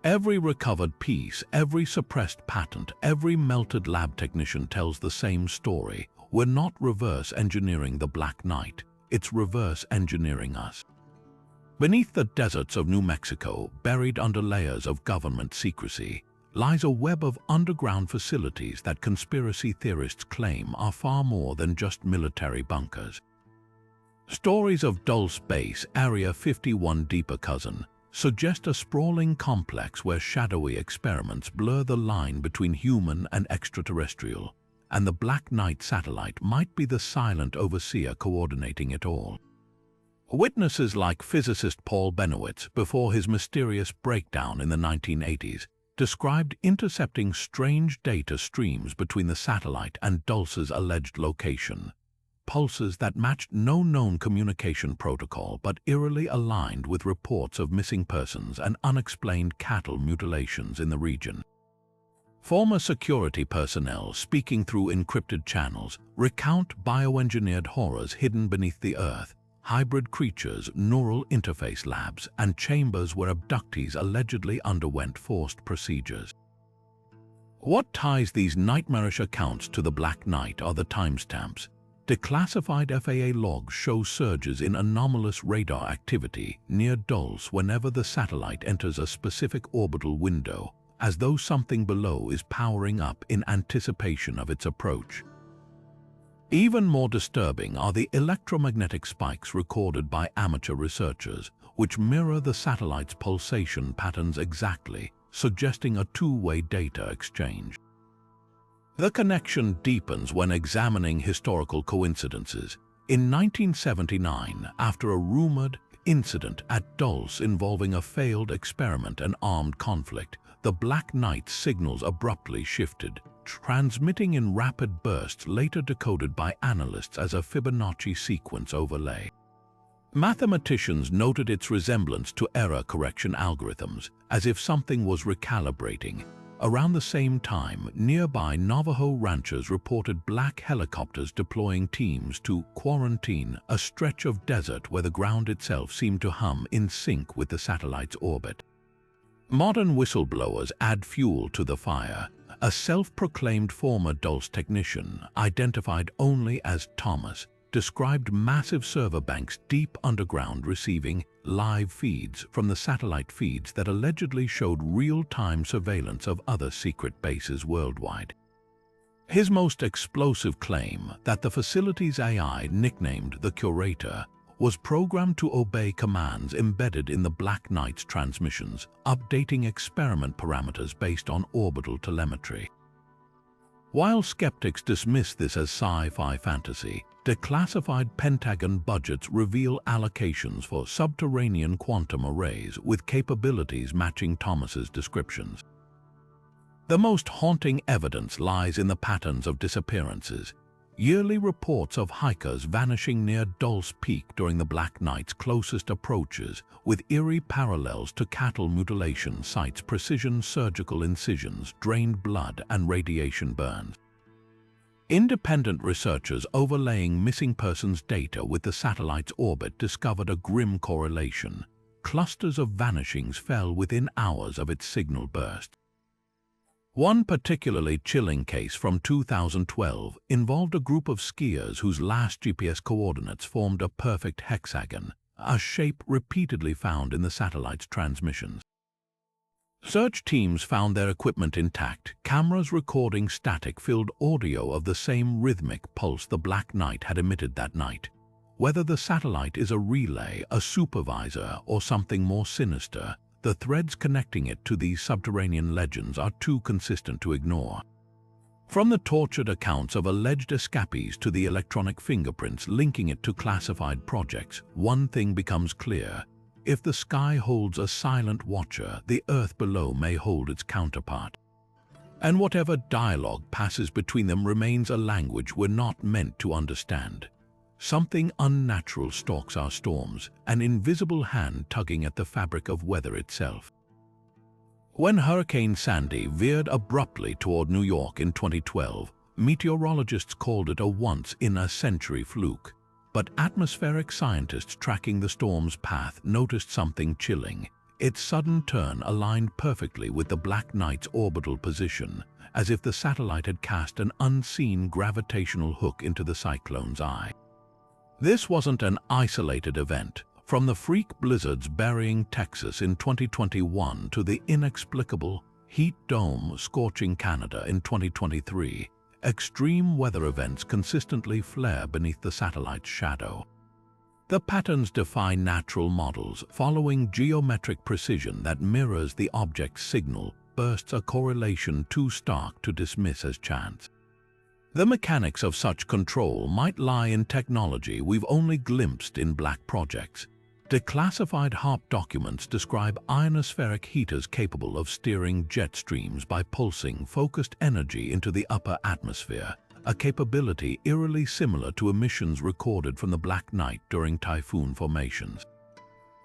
Every recovered piece, every suppressed patent, every melted lab technician tells the same story. We're not reverse engineering the Black Knight, it's reverse engineering us. Beneath the deserts of New Mexico, buried under layers of government secrecy, lies a web of underground facilities that conspiracy theorists claim are far more than just military bunkers. Stories of Dulce Base, Area 51 Deeper Cousin, suggest a sprawling complex where shadowy experiments blur the line between human and extraterrestrial, and the Black Knight satellite might be the silent overseer coordinating it all. Witnesses like physicist Paul Benowitz, before his mysterious breakdown in the 1980s, described intercepting strange data streams between the satellite and Dulce's alleged location, pulses that matched no known communication protocol but eerily aligned with reports of missing persons and unexplained cattle mutilations in the region. Former security personnel speaking through encrypted channels recount bioengineered horrors hidden beneath the earth, hybrid creatures, neural interface labs, and chambers where abductees allegedly underwent forced procedures. What ties these nightmarish accounts to the Black Knight are the timestamps. Declassified FAA logs show surges in anomalous radar activity near Dulce whenever the satellite enters a specific orbital window, as though something below is powering up in anticipation of its approach. Even more disturbing are the electromagnetic spikes recorded by amateur researchers, which mirror the satellite's pulsation patterns exactly, suggesting a two-way data exchange. The connection deepens when examining historical coincidences. In 1979, after a rumored incident at Dulce involving a failed experiment and armed conflict, the Black Knight's signals abruptly shifted, transmitting in rapid bursts later decoded by analysts as a Fibonacci sequence overlay. Mathematicians noted its resemblance to error correction algorithms, as if something was recalibrating. Around the same time, nearby Navajo ranchers reported black helicopters deploying teams to quarantine a stretch of desert where the ground itself seemed to hum in sync with the satellite's orbit. Modern whistleblowers add fuel to the fire. A self-proclaimed former Dulce technician, identified only as Thomas, described massive server banks deep underground receiving live feeds from the satellite feeds that allegedly showed real-time surveillance of other secret bases worldwide. His most explosive claim, that the facility's AI, nicknamed the Curator, was programmed to obey commands embedded in the Black Knight's transmissions, updating experiment parameters based on orbital telemetry. While skeptics dismiss this as sci-fi fantasy, declassified Pentagon budgets reveal allocations for subterranean quantum arrays with capabilities matching Thomas's descriptions. The most haunting evidence lies in the patterns of disappearances. Yearly reports of hikers vanishing near Dulce Peak during the Black Knight's closest approaches, with eerie parallels to cattle mutilation sites, precision surgical incisions, drained blood, and radiation burns. Independent researchers overlaying missing persons data with the satellite's orbit discovered a grim correlation. Clusters of vanishings fell within hours of its signal burst. One particularly chilling case from 2012 involved a group of skiers whose last GPS coordinates formed a perfect hexagon, a shape repeatedly found in the satellite's transmissions. Search teams found their equipment intact, cameras recording static-filled audio of the same rhythmic pulse the Black Knight had emitted that night. Whether the satellite is a relay, a supervisor, or something more sinister, the threads connecting it to these subterranean legends are too consistent to ignore. From the tortured accounts of alleged escapees to the electronic fingerprints linking it to classified projects, one thing becomes clear. If the sky holds a silent watcher, the earth below may hold its counterpart. And whatever dialogue passes between them remains a language we're not meant to understand. Something unnatural stalks our storms, an invisible hand tugging at the fabric of weather itself. When Hurricane Sandy veered abruptly toward New York in 2012, meteorologists called it a once-in-a-century fluke. But atmospheric scientists tracking the storm's path noticed something chilling. Its sudden turn aligned perfectly with the Black Knight's orbital position, as if the satellite had cast an unseen gravitational hook into the cyclone's eye. This wasn't an isolated event. From the freak blizzards burying Texas in 2021 to the inexplicable heat dome scorching Canada in 2023, extreme weather events consistently flare beneath the satellite's shadow. The patterns defy natural models, following geometric precision that mirrors the object's signal, bursts a correlation too stark to dismiss as chance. The mechanics of such control might lie in technology we've only glimpsed in black projects. Declassified HARP documents describe ionospheric heaters capable of steering jet streams by pulsing focused energy into the upper atmosphere, a capability eerily similar to emissions recorded from the Black Knight during typhoon formations.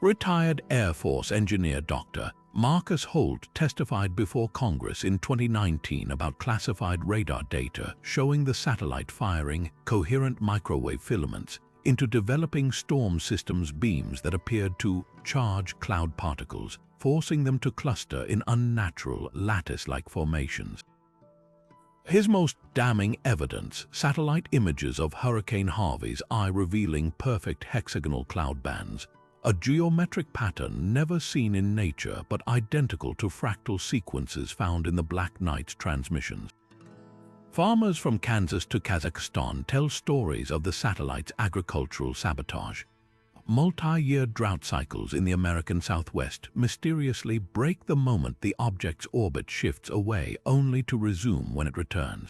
Retired Air Force engineer Dr. Marcus Holt testified before Congress in 2019 about classified radar data showing the satellite firing coherent microwave filaments into developing storm systems beams that appeared to charge cloud particles, forcing them to cluster in unnatural lattice-like formations. His most damning evidence, satellite images of Hurricane Harvey's eye revealing perfect hexagonal cloud bands, a geometric pattern never seen in nature but identical to fractal sequences found in the Black Knight's transmissions. Farmers from Kansas to Kazakhstan tell stories of the satellite's agricultural sabotage. Multi-year drought cycles in the American Southwest mysteriously break the moment the object's orbit shifts away, only to resume when it returns.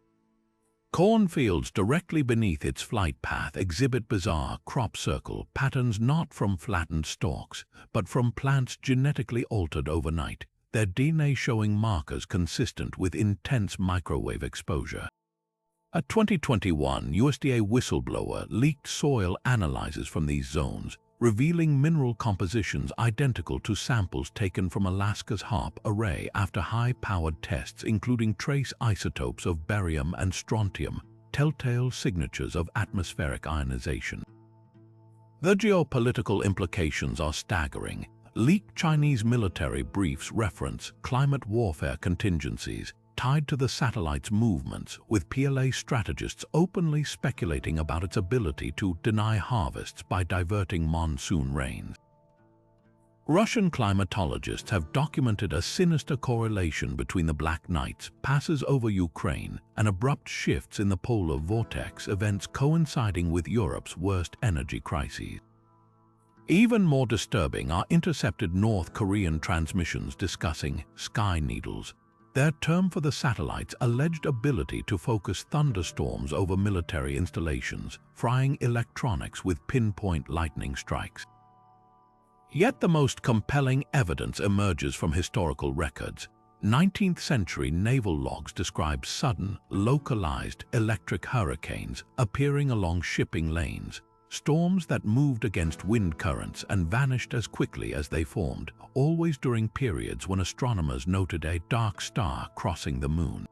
Cornfields directly beneath its flight path exhibit bizarre crop circle patterns not from flattened stalks, but from plants genetically altered overnight, their DNA showing markers consistent with intense microwave exposure. A 2021 USDA Whistleblower leaked soil analyses from these zones, revealing mineral compositions identical to samples taken from Alaska's HAARP array after high-powered tests including trace isotopes of barium and strontium, telltale signatures of atmospheric ionization. The geopolitical implications are staggering. Leaked Chinese military briefs reference climate warfare contingencies tied to the satellite's movements, with PLA strategists openly speculating about its ability to deny harvests by diverting monsoon rains. Russian climatologists have documented a sinister correlation between the Black Knight's passes over Ukraine and abrupt shifts in the polar vortex, events coinciding with Europe's worst energy crises. Even more disturbing are intercepted North Korean transmissions discussing sky needles, their term for the satellite's alleged ability to focus thunderstorms over military installations, frying electronics with pinpoint lightning strikes. Yet the most compelling evidence emerges from historical records. 19th-century naval logs describe sudden, localized electric hurricanes appearing along shipping lanes, storms that moved against wind currents and vanished as quickly as they formed, always during periods when astronomers noted a dark star crossing the moon.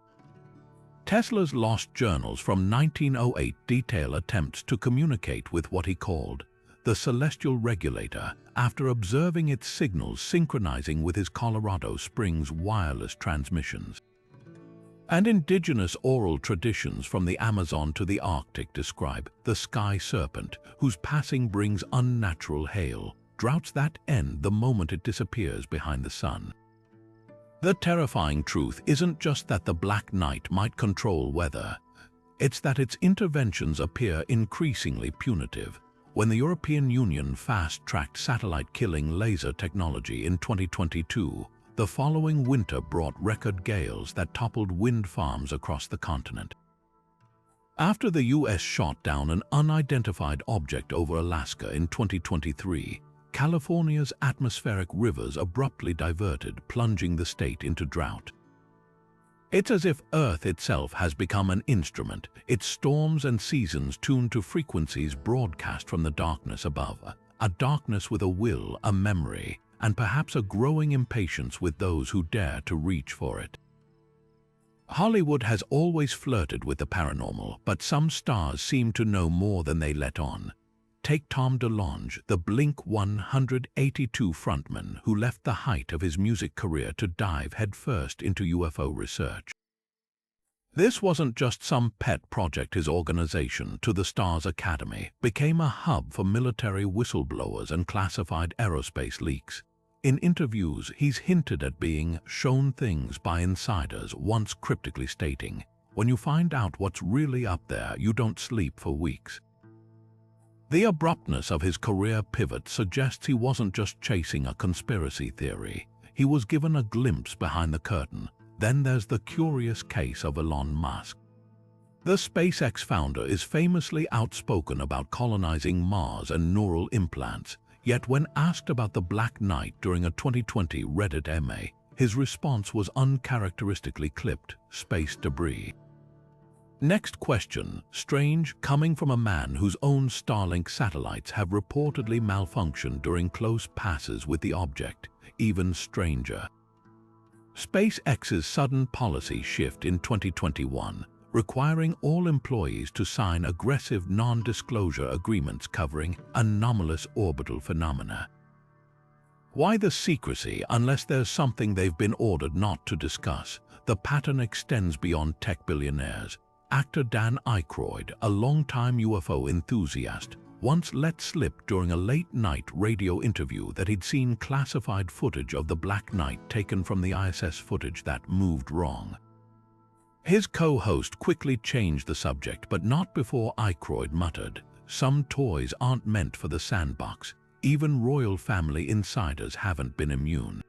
Tesla's lost journals from 1908 detail attempts to communicate with what he called the celestial regulator after observing its signals synchronizing with his Colorado Springs wireless transmissions. And indigenous oral traditions from the Amazon to the Arctic describe the sky serpent, whose passing brings unnatural hail, droughts that end the moment it disappears behind the sun. The terrifying truth isn't just that the Black Knight might control weather, it's that its interventions appear increasingly punitive. When the European Union fast-tracked satellite-killing laser technology in 2022, the following winter brought record gales that toppled wind farms across the continent. After the U.S. shot down an unidentified object over Alaska in 2023, California's atmospheric rivers abruptly diverted, plunging the state into drought. It's as if Earth itself has become an instrument, its storms and seasons tuned to frequencies broadcast from the darkness above, a darkness with a will, a memory, and perhaps a growing impatience with those who dare to reach for it. Hollywood has always flirted with the paranormal, but some stars seem to know more than they let on. Take Tom DeLonge, the Blink 182 frontman who left the height of his music career to dive headfirst into UFO research. This wasn't just some pet project. His organization, To the Stars Academy, became a hub for military whistleblowers and classified aerospace leaks. In interviews, he's hinted at being shown things by insiders, once cryptically stating, "When you find out what's really up there, you don't sleep for weeks." The abruptness of his career pivot suggests he wasn't just chasing a conspiracy theory. He was given a glimpse behind the curtain. Then there's the curious case of Elon Musk. The SpaceX founder is famously outspoken about colonizing Mars and neural implants, yet when asked about the Black Knight during a 2020 Reddit MA, his response was uncharacteristically clipped: space debris. Next question, strange, coming from a man whose own Starlink satellites have reportedly malfunctioned during close passes with the object. Even stranger, SpaceX's sudden policy shift in 2021, requiring all employees to sign aggressive non-disclosure agreements covering anomalous orbital phenomena. Why the secrecy unless there's something they've been ordered not to discuss? The pattern extends beyond tech billionaires. Actor Dan Aykroyd, a longtime UFO enthusiast, once let slip during a late-night radio interview that he'd seen classified footage of the Black Knight taken from the ISS footage that moved wrong. His co-host quickly changed the subject, but not before Aykroyd muttered, "Some toys aren't meant for the sandbox. Even royal family insiders haven't been immune."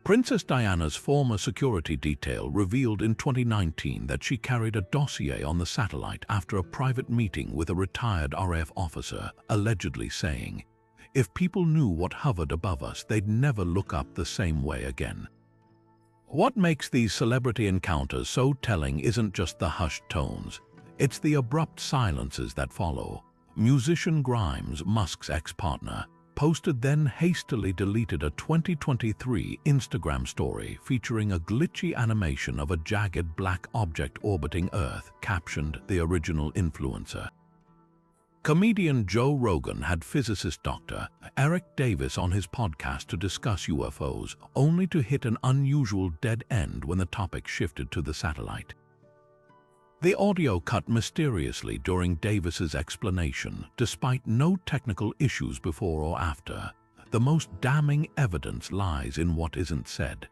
Princess Diana's former security detail revealed in 2019 that she carried a dossier on the satellite after a private meeting with a retired RAF officer, allegedly saying, "If people knew what hovered above us, they'd never look up the same way again." What makes these celebrity encounters so telling isn't just the hushed tones, it's the abrupt silences that follow. Musician Grimes, Musk's ex-partner, posted then hastily deleted a 2023 Instagram story featuring a glitchy animation of a jagged black object orbiting Earth, captioned "The Original Influencer." Comedian Joe Rogan had physicist Dr. Eric Davis on his podcast to discuss UFOs, only to hit an unusual dead end when the topic shifted to the satellite. The audio cut mysteriously during Davis's explanation, despite no technical issues before or after. The most damning evidence lies in what isn't said.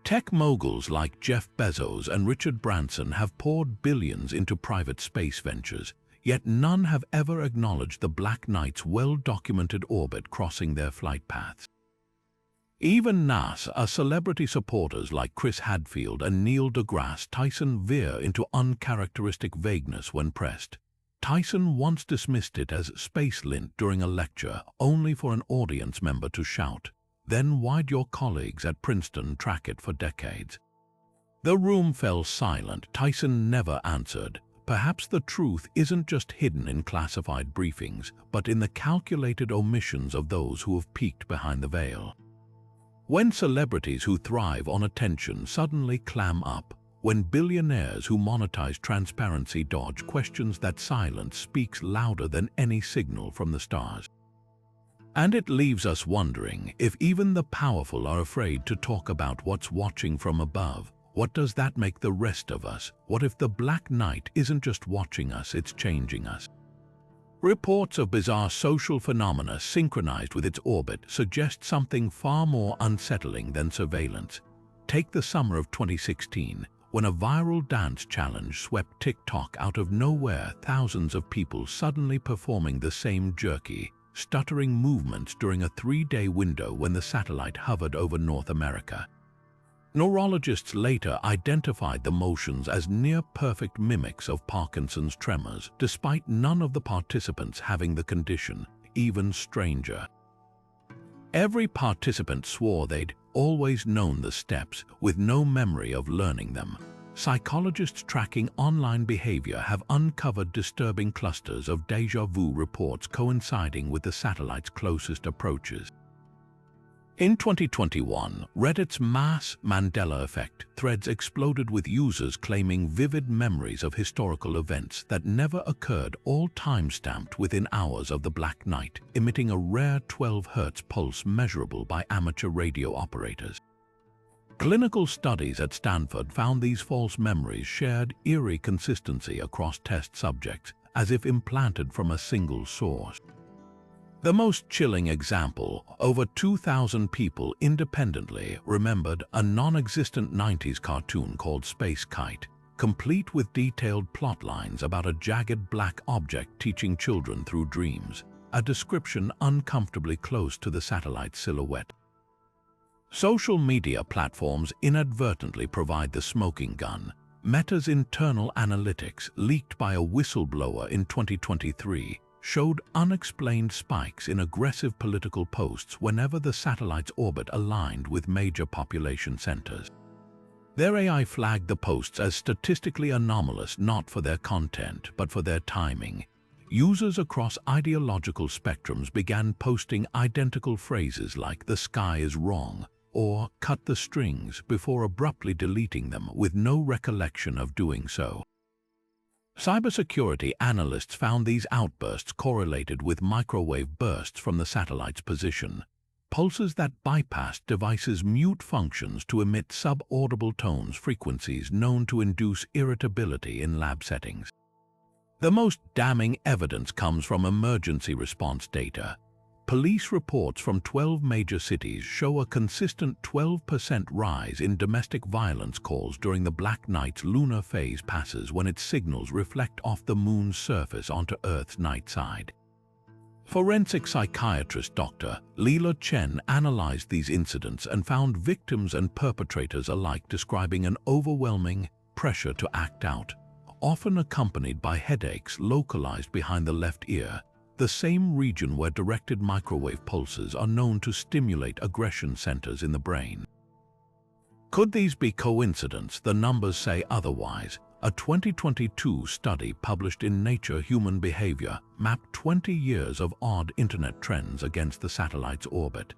Tech moguls like Jeff Bezos and Richard Branson have poured billions into private space ventures, yet none have ever acknowledged the Black Knight's well-documented orbit crossing their flight paths. Even NASA celebrity supporters like Chris Hadfield and Neil deGrasse Tyson veer into uncharacteristic vagueness when pressed. Tyson once dismissed it as space lint during a lecture, only for an audience member to shout, "Then why'd your colleagues at Princeton track it for decades?" The room fell silent. Tyson never answered. Perhaps the truth isn't just hidden in classified briefings, but in the calculated omissions of those who have peeked behind the veil. When celebrities who thrive on attention suddenly clam up, when billionaires who monetize transparency dodge questions, that silence speaks louder than any signal from the stars. And it leaves us wondering, if even the powerful are afraid to talk about what's watching from above, what does that make the rest of us? What if the Black Knight isn't just watching us, it's changing us? Reports of bizarre social phenomena synchronized with its orbit suggest something far more unsettling than surveillance. Take the summer of 2016, when a viral dance challenge swept TikTok out of nowhere, thousands of people suddenly performing the same jerky, stuttering movements during a 3-day window when the satellite hovered over North America. Neurologists later identified the motions as near-perfect mimics of Parkinson's tremors, despite none of the participants having the condition. Even stranger, every participant swore they'd always known the steps, with no memory of learning them. Psychologists tracking online behavior have uncovered disturbing clusters of déjà vu reports coinciding with the satellite's closest approaches. In 2021, Reddit's mass Mandela effect threads exploded with users claiming vivid memories of historical events that never occurred, all time-stamped within hours of the Black Knight, emitting a rare 12 Hz pulse measurable by amateur radio operators. Clinical studies at Stanford found these false memories shared eerie consistency across test subjects, as if implanted from a single source. The most chilling example, over 2,000 people independently remembered a non-existent 90s cartoon called Space Kite, complete with detailed plot lines about a jagged black object teaching children through dreams, a description uncomfortably close to the satellite's silhouette. Social media platforms inadvertently provide the smoking gun. Meta's internal analytics, leaked by a whistleblower in 2023, showed unexplained spikes in aggressive political posts whenever the satellite's orbit aligned with major population centers. Their AI flagged the posts as statistically anomalous not for their content but for their timing. Users across ideological spectrums began posting identical phrases like "the sky is wrong" or cut the strings before abruptly deleting them with no recollection of doing so. Cybersecurity analysts found these outbursts correlated with microwave bursts from the satellite's position, pulses that bypassed devices' mute functions to emit subaudible tones, frequencies known to induce irritability in lab settings. The most damning evidence comes from emergency response data. Police reports from 12 major cities show a consistent 12% rise in domestic violence calls during the Black Night's lunar phase passes when its signals reflect off the Moon's surface onto Earth's night side. Forensic psychiatrist Dr. Leela Chen analyzed these incidents and found victims and perpetrators alike describing an overwhelming pressure to act out, often accompanied by headaches localized behind the left ear, the same region where directed microwave pulses are known to stimulate aggression centers in the brain. Could these be coincidence? The numbers say otherwise. A 2022 study published in Nature Human Behavior mapped 20 years of odd internet trends against the satellite's orbit.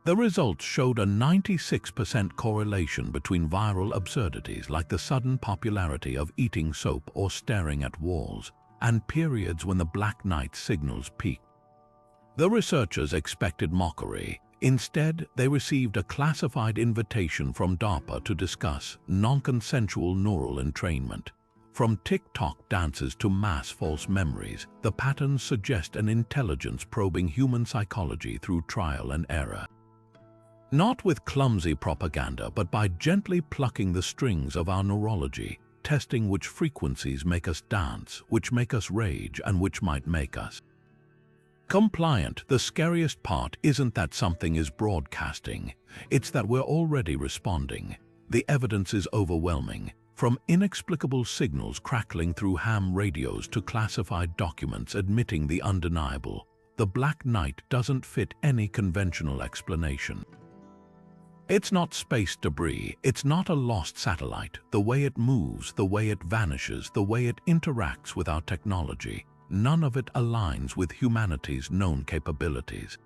The results showed a 96% correlation between viral absurdities like the sudden popularity of eating soap or staring at walls, and periods when the Black Night signals peaked. The researchers expected mockery. Instead, they received a classified invitation from DARPA to discuss non-consensual neural entrainment. From TikTok dances to mass false memories, the patterns suggest an intelligence probing human psychology through trial and error. Not with clumsy propaganda, but by gently plucking the strings of our neurology, testing which frequencies make us dance, which make us rage, and which might make us compliant. The scariest part isn't that something is broadcasting, it's that we're already responding. The evidence is overwhelming, from inexplicable signals crackling through ham radios to classified documents admitting the undeniable. The Black Night doesn't fit any conventional explanation. It's not space debris, it's not a lost satellite. The way it moves, the way it vanishes, the way it interacts with our technology, none of it aligns with humanity's known capabilities.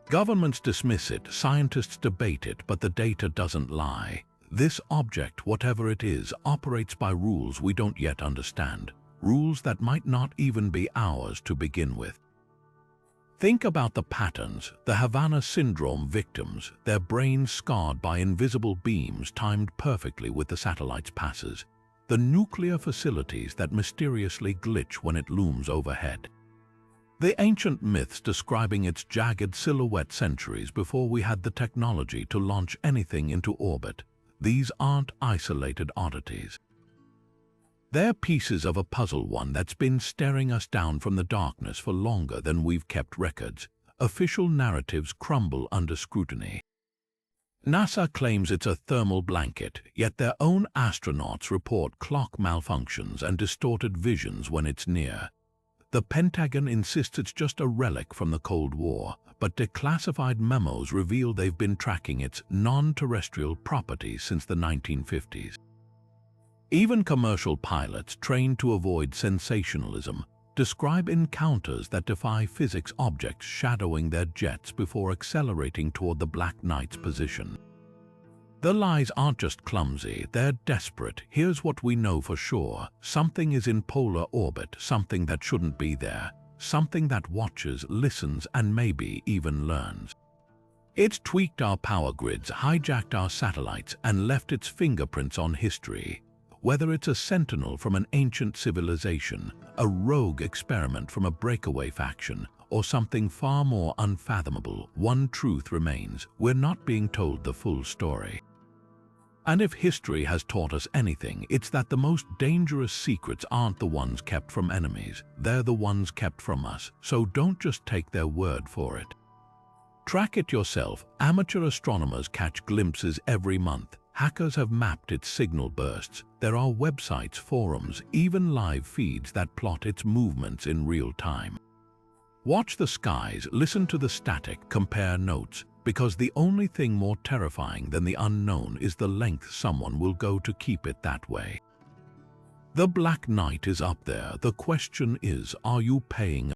Governments dismiss it, scientists debate it, but the data doesn't lie. This object, whatever it is, operates by rules we don't yet understand, rules that might not even be ours to begin with. Think about the patterns, the Havana syndrome victims, their brains scarred by invisible beams timed perfectly with the satellite's passes, the nuclear facilities that mysteriously glitch when it looms overhead. The ancient myths describing its jagged silhouette centuries before we had the technology to launch anything into orbit. These aren't isolated oddities. They're pieces of a puzzle, one that's been staring us down from the darkness for longer than we've kept records. Official narratives crumble under scrutiny. NASA claims it's a thermal blanket, yet their own astronauts report clock malfunctions and distorted visions when it's near. The Pentagon insists it's just a relic from the Cold War, but declassified memos reveal they've been tracking its non-terrestrial properties since the 1950s. Even commercial pilots trained to avoid sensationalism describe encounters that defy physics, objects shadowing their jets before accelerating toward the Black Knight's position. The lies aren't just clumsy, they're desperate. Here's what we know for sure. Something is in polar orbit, something that shouldn't be there, something that watches, listens, and maybe even learns. It's tweaked our power grids, hijacked our satellites, and left its fingerprints on history. Whether it's a sentinel from an ancient civilization, a rogue experiment from a breakaway faction, or something far more unfathomable, one truth remains: we're not being told the full story. And if history has taught us anything, it's that the most dangerous secrets aren't the ones kept from enemies, they're the ones kept from us, so don't just take their word for it. Track it yourself. Amateur astronomers catch glimpses every month. Hackers have mapped its signal bursts. There are websites, forums, even live feeds that plot its movements in real time. Watch the skies, listen to the static, compare notes, because the only thing more terrifying than the unknown is the length someone will go to keep it that way. The Black Knight is up there. The question is, are you paying